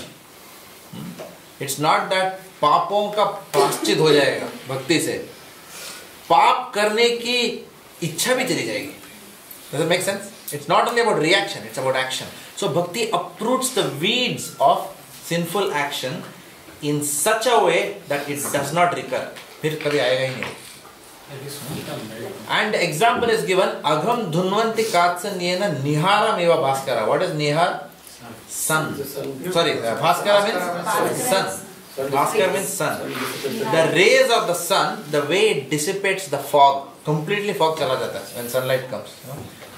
S1: It's not that पापों का प्रायश्चित हो जाएगा भक्ति से, पाप करने की इच्छा भी चली जाएगी. Does it make sense? It's not only about reaction, it's about action. So bhakti uproots the weeds of sinful action in such a way that it does not recur. फिर कभी आएगा ही नहीं. And example is given, Agham Dhunvanti Katsanyena Niharam Eva Bhaskara. What is Nihar? Sun. Sorry, Bhaskara means sun. Bhaskara means sun. The rays of the sun, the way it dissipates the fog, completely fog chala jata hai when sunlight comes.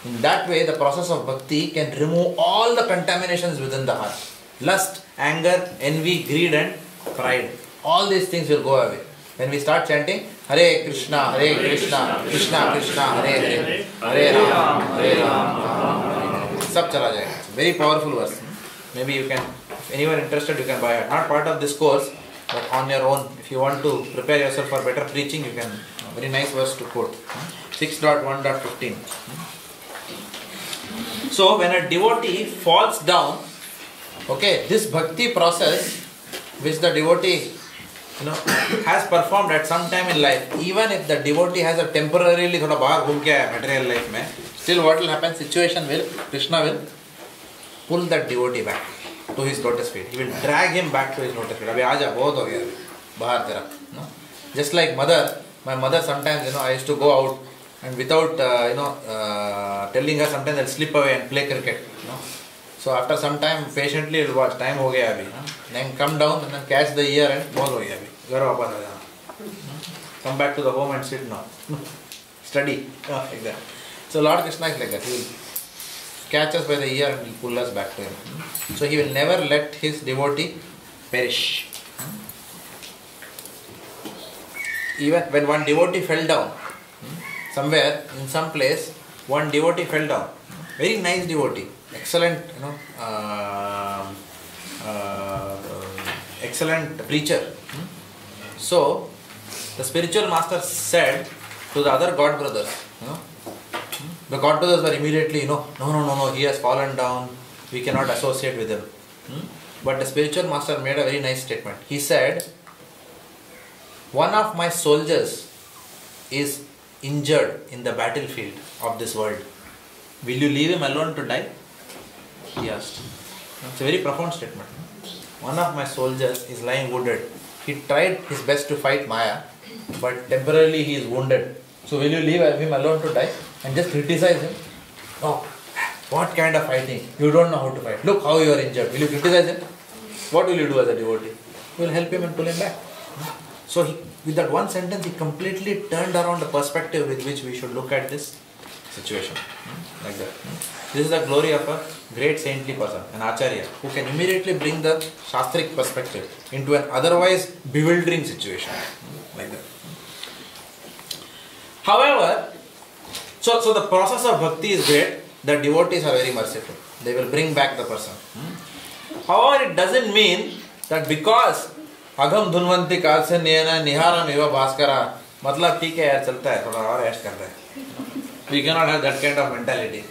S1: In that way, the process of bhakti can remove all the contaminations within the heart. Lust, anger, envy, greed and pride. All these things will go away. When we start chanting, Hare Krishna, Krishna Krishna, Hare Hare, Hare Ram, Ram Ram. Sab chala jayega. Very powerful verse. Maybe you can If anyone interested, you can buy it. Not part of this course, but on your own. If you want to prepare yourself for better preaching, you can. Very nice verse to quote. 6.1.15. So when a devotee falls down, okay, this bhakti process which the devotee has performed at some time in life, even if the devotee has a temporarily thoda bahar ghum ke aaya material life mein, still what will happen? Krishna will pull that devotee back to his lotus feet. He will drag him back to his lotus feet. Abhi aaja, bahut ho gaya, bahar tera. Just like my mother sometimes, I used to go out and without, telling her, sometimes I'll slip away and play cricket. So after some time, patiently will watch, time ho gaya abhi. Then come down and then catch the ear and ball ho gaya abhi. Ghar wapas aa jana. Come back to the home and sit now. Study. Like that. So Lord Krishna is like that. He will catch us by the ear and will pull us back to him. So he will never let his devotee perish. Even when one devotee fell down, somewhere, in some place, one devotee fell down. Very nice devotee. Excellent, excellent preacher. So, the spiritual master said to the other god brothers, the god brothers were immediately, no, he has fallen down, we cannot associate with him. But the spiritual master made a very nice statement. He said, one of my soldiers is injured in the battlefield of this world. Will you leave him alone to die? He asked. It's a very profound statement. One of my soldiers is lying wounded. He tried his best to fight Maya, but temporarily he is wounded. So will you leave him alone to die and just criticize him? No. What kind of fighting? You don't know how to fight. Look how you are injured. Will you criticize him? What will you do as a devotee? You will help him and pull him back. So with that one sentence, he completely turned around the perspective with which we should look at this situation. Like that. This is the glory of a great saintly person, an Acharya, who can immediately bring the Shastric perspective into an otherwise bewildering situation. Like that. However, so the process of bhakti is great. The devotees are very merciful. They will bring back the person. However, it doesn't mean that because Agam Dhunvanti Kalsanyena Niharam Eva Bhaskara, matlab theek hai yaar, chalta hai, thoda aur ऐश करता है. We cannot have that kind of mentality.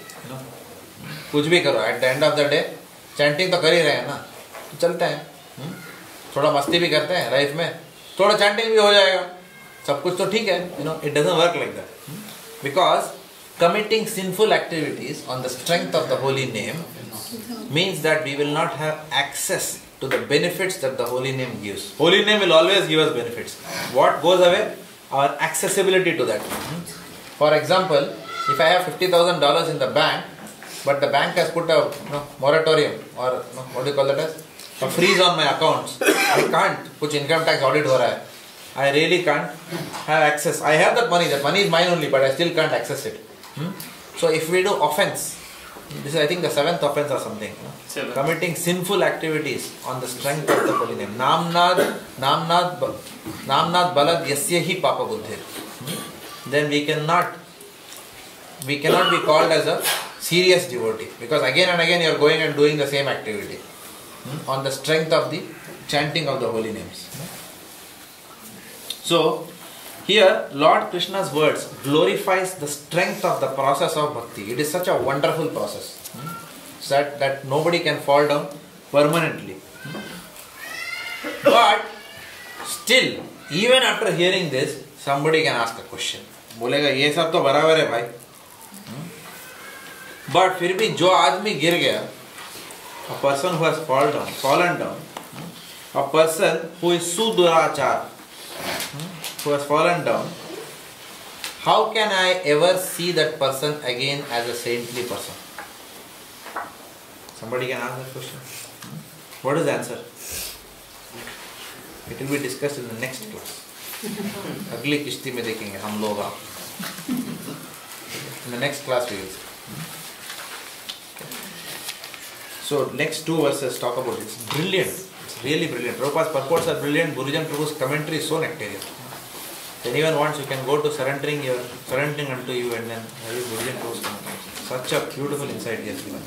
S1: कुछ भी करो, at the end of the day, chanting तो कर ही रहे हैं ना, तो चलते हैं. थोड़ा मस्ती भी करते हैं लाइफ में, थोड़ा chanting भी हो जाएगा, सब कुछ तो ठीक है. It doesn't work like that. Because committing sinful activities on the strength of the holy name means that we will not have access to the benefits that the holy name gives. Holy name will always give us benefits. What goes away? Our accessibility to that. For example, if I have $50,000 in the bank, but the bank has put a moratorium or what do you call that as? A freeze on my accounts. I can't. Kuch income tax audit ho raha hai. I really can't have access. I have that money is mine only, but I still can't access it. So if we do offense, this is I think the 7th offense or something. Committing sinful activities on the strength of the holy name. Namnad balad yasyahi papa buddhir. Then we cannot be called as a serious devotee, because again and again you are going and doing the same activity on the strength of the chanting of the holy names. So here Lord Krishna's words glorifies the strength of the process of bhakti. It is such a wonderful process that nobody can fall down permanently. But still, even after hearing this, somebody can ask a question. बोलेगा ये सब तो बराबर है भाई. But फिर भी जो आदमी गिर गया, a person who has fallen down, a person who is Sudurachar, who has fallen down, how can I ever see that person again as a saintly person? Somebody can ask that question. What is the answer? It will be discussed in the next class. अगली किश्ती में देखेंगे हम लोग आप. In the next class we will see. So next 2 verses talk about it. It's brilliant. It's really brilliant. Prabhupada's purports are brilliant. Gurujan Prabhu's commentary is so nectarian. If anyone wants, you can go to surrendering unto you and then have Gurujan Prabhu's commentary. Such a beautiful insight he has given.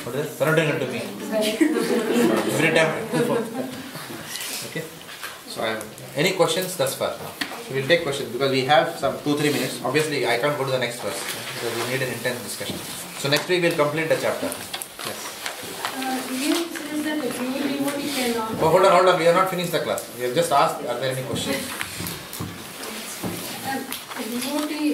S1: What is it? Surrendering unto me. Every time. Okay. So any questions thus far? So we'll take questions because we have some 2-3 minutes. Obviously, I can't go to the next verse because we need an intense discussion. So next week we'll complete the chapter. Yes.
S5: Here it says that a pure devotee cannot.
S1: Oh, hold on. We have not finished the class. We have just asked, are there any questions?
S5: A devotee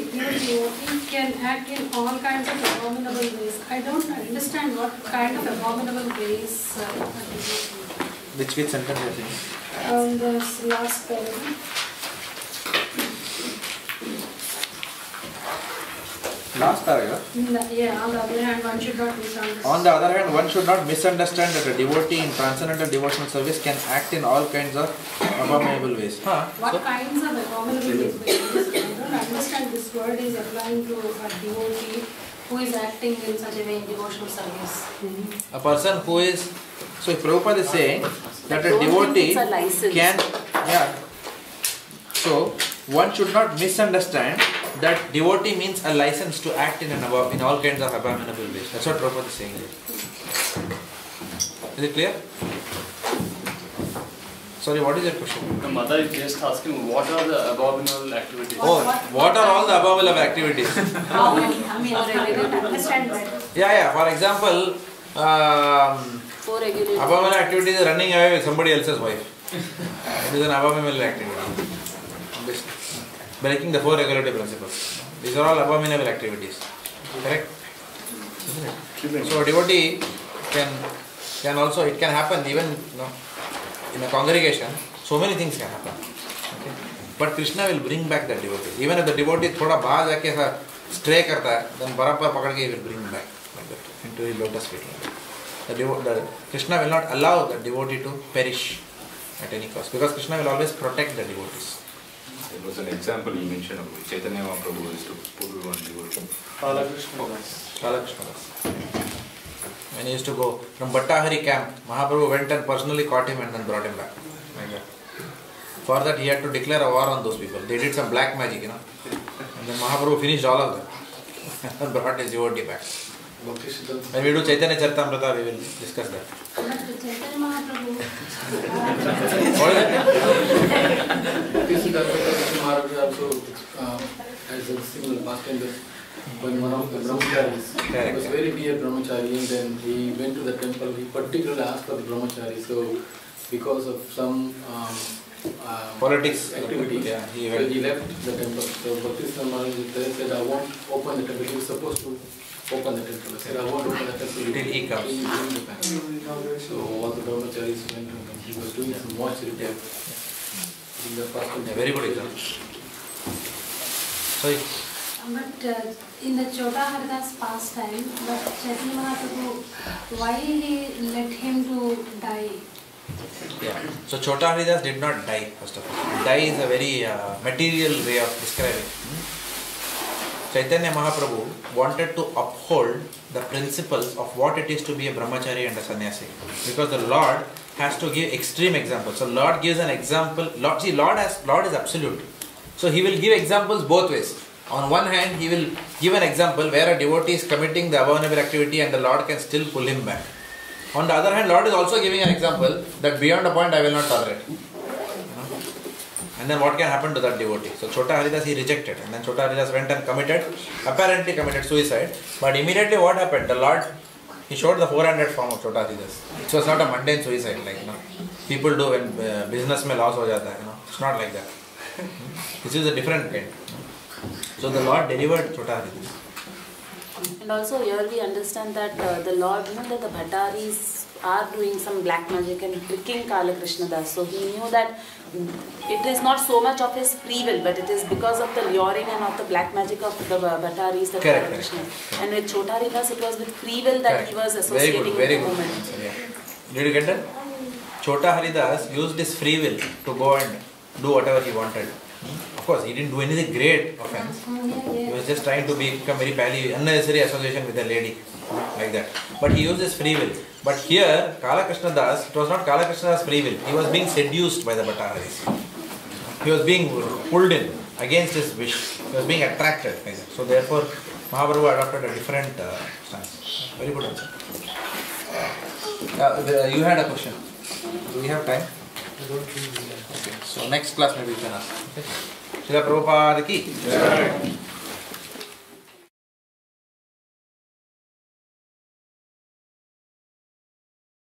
S5: can act in all kinds of abominable ways. I don't understand what kind of abominable ways a devotee.
S1: Which sentence you are saying?
S5: This last paragraph.
S1: Last paragraph.
S5: Yeah, on the other hand, one should not misunderstand.
S1: On the other hand, one should not misunderstand that a devotee in transcendental devotional service can act in all kinds of abominable ways.
S5: What kinds of abominable ways? I don't understand this word is applying to a devotee who is acting in such a way in devotional service.
S1: A person who is, so Prabhupada is saying that a devotee can, so one should not misunderstand that devotee means a license to act in all kinds of abominable ways. That's what Prabhupada is saying here. Is it clear? Sorry, what is your question?
S13: The mother is just asking what are the abominable activities?
S1: What are all the abominable activities?
S2: I mean, I don't understand that.
S1: Yeah. For example, abominable activity is running away with somebody else's wife. It is an abominable activity. Breaking the 4 regulative principles. These are all abominable activities. Correct? So a devotee can also, it can happen even in a congregation, so many things can happen. Okay? But Krishna will bring back that devotee. Even if the devotee thoda baahar jaake aisa stray karta hai, then barabar pakad ke he will bring him back like that, into his lotus feet. The Krishna will not allow the devotee to perish at any cost, because Krishna will always protect the devotees.
S4: There was an example you mentioned of Chaitanya Mahaprabhu is to pull one devotee.
S1: Krishna. When he used to go from Bhattahari camp, Mahaprabhu went and personally caught him and then brought him back. Like that. For that he had to declare a war on those people. They did some black magic, And then Mahaprabhu finished all of them and brought his devotee back. When we do Chaitanya Charitamrita, we will discuss that.
S5: Chaitanya Mahaprabhu.
S1: What is it?
S9: Maharaj also has a similar pastime that when one of the brahmacharis was very dear brahmachari, and then he went to the temple, he particularly asked for the brahmachari. So because of some
S1: politics
S9: activity, he left the temple. So Bhaktivedanta Maharaj said, I won't open the temple. He was supposed to open the temple. I said, I won't open the temple
S1: till he comes.
S9: So all the brahmacharis went to him. He was doing some watch repair.
S1: Very good example. Sorry.
S5: But in the Chota Haridas pastime, but Chaitanya Mahaprabhu, why he let him to die?
S1: Yeah. So Chota Haridas did not die, first of all. Die is a very material way of describing. Chaitanya Mahaprabhu wanted to uphold the principles of what it is to be a brahmachari and a sannyasi. Because the Lord has to give extreme examples. So Lord gives an example. Lord is absolute. So he will give examples both ways. On one hand, he will give an example where a devotee is committing the abominable activity and the Lord can still pull him back. On the other hand, Lord is also giving an example that beyond a point I will not tolerate. And then what can happen to that devotee? So Chota Haridas he rejected, and then Chota Haridas went and apparently committed suicide. But immediately what happened? The Lord, he showed the 400 form of Chota Haridas. It was not a mundane suicide like people do when business mein loss ho jata hai. It's not like that. This is a different kind. So the Lord delivered Chota Haridas.
S16: And also here we understand that the Lord, that the Bhattaris are doing some black magic and tricking Kala Krishna Das. So he knew that it is not so much of his free will, but it is because of the luring and of the black magic of the Bhattaris that Kala Krishna. And with Chota Haridas it was with free will that he was associating with the movement.
S1: Yeah. Did you get that? Chota Haridas used his free will to go and do whatever he wanted. Of course, he didn't do anything great offense. He was just trying to become very unnecessary association with a lady, like that. But he used his free will. But here, Kala Krishna Das, it was not Kala Krishna Das' free will. He was being seduced by the Bhattaris. He was being pulled in against his wish. He was being attracted. So therefore, Mahaprabhu adopted a different stance. Very good answer. You had a question. Do we have time?
S11: I don't think we have.
S1: Okay. So next class maybe you can ask. Okay. Srila Prabhupada ki.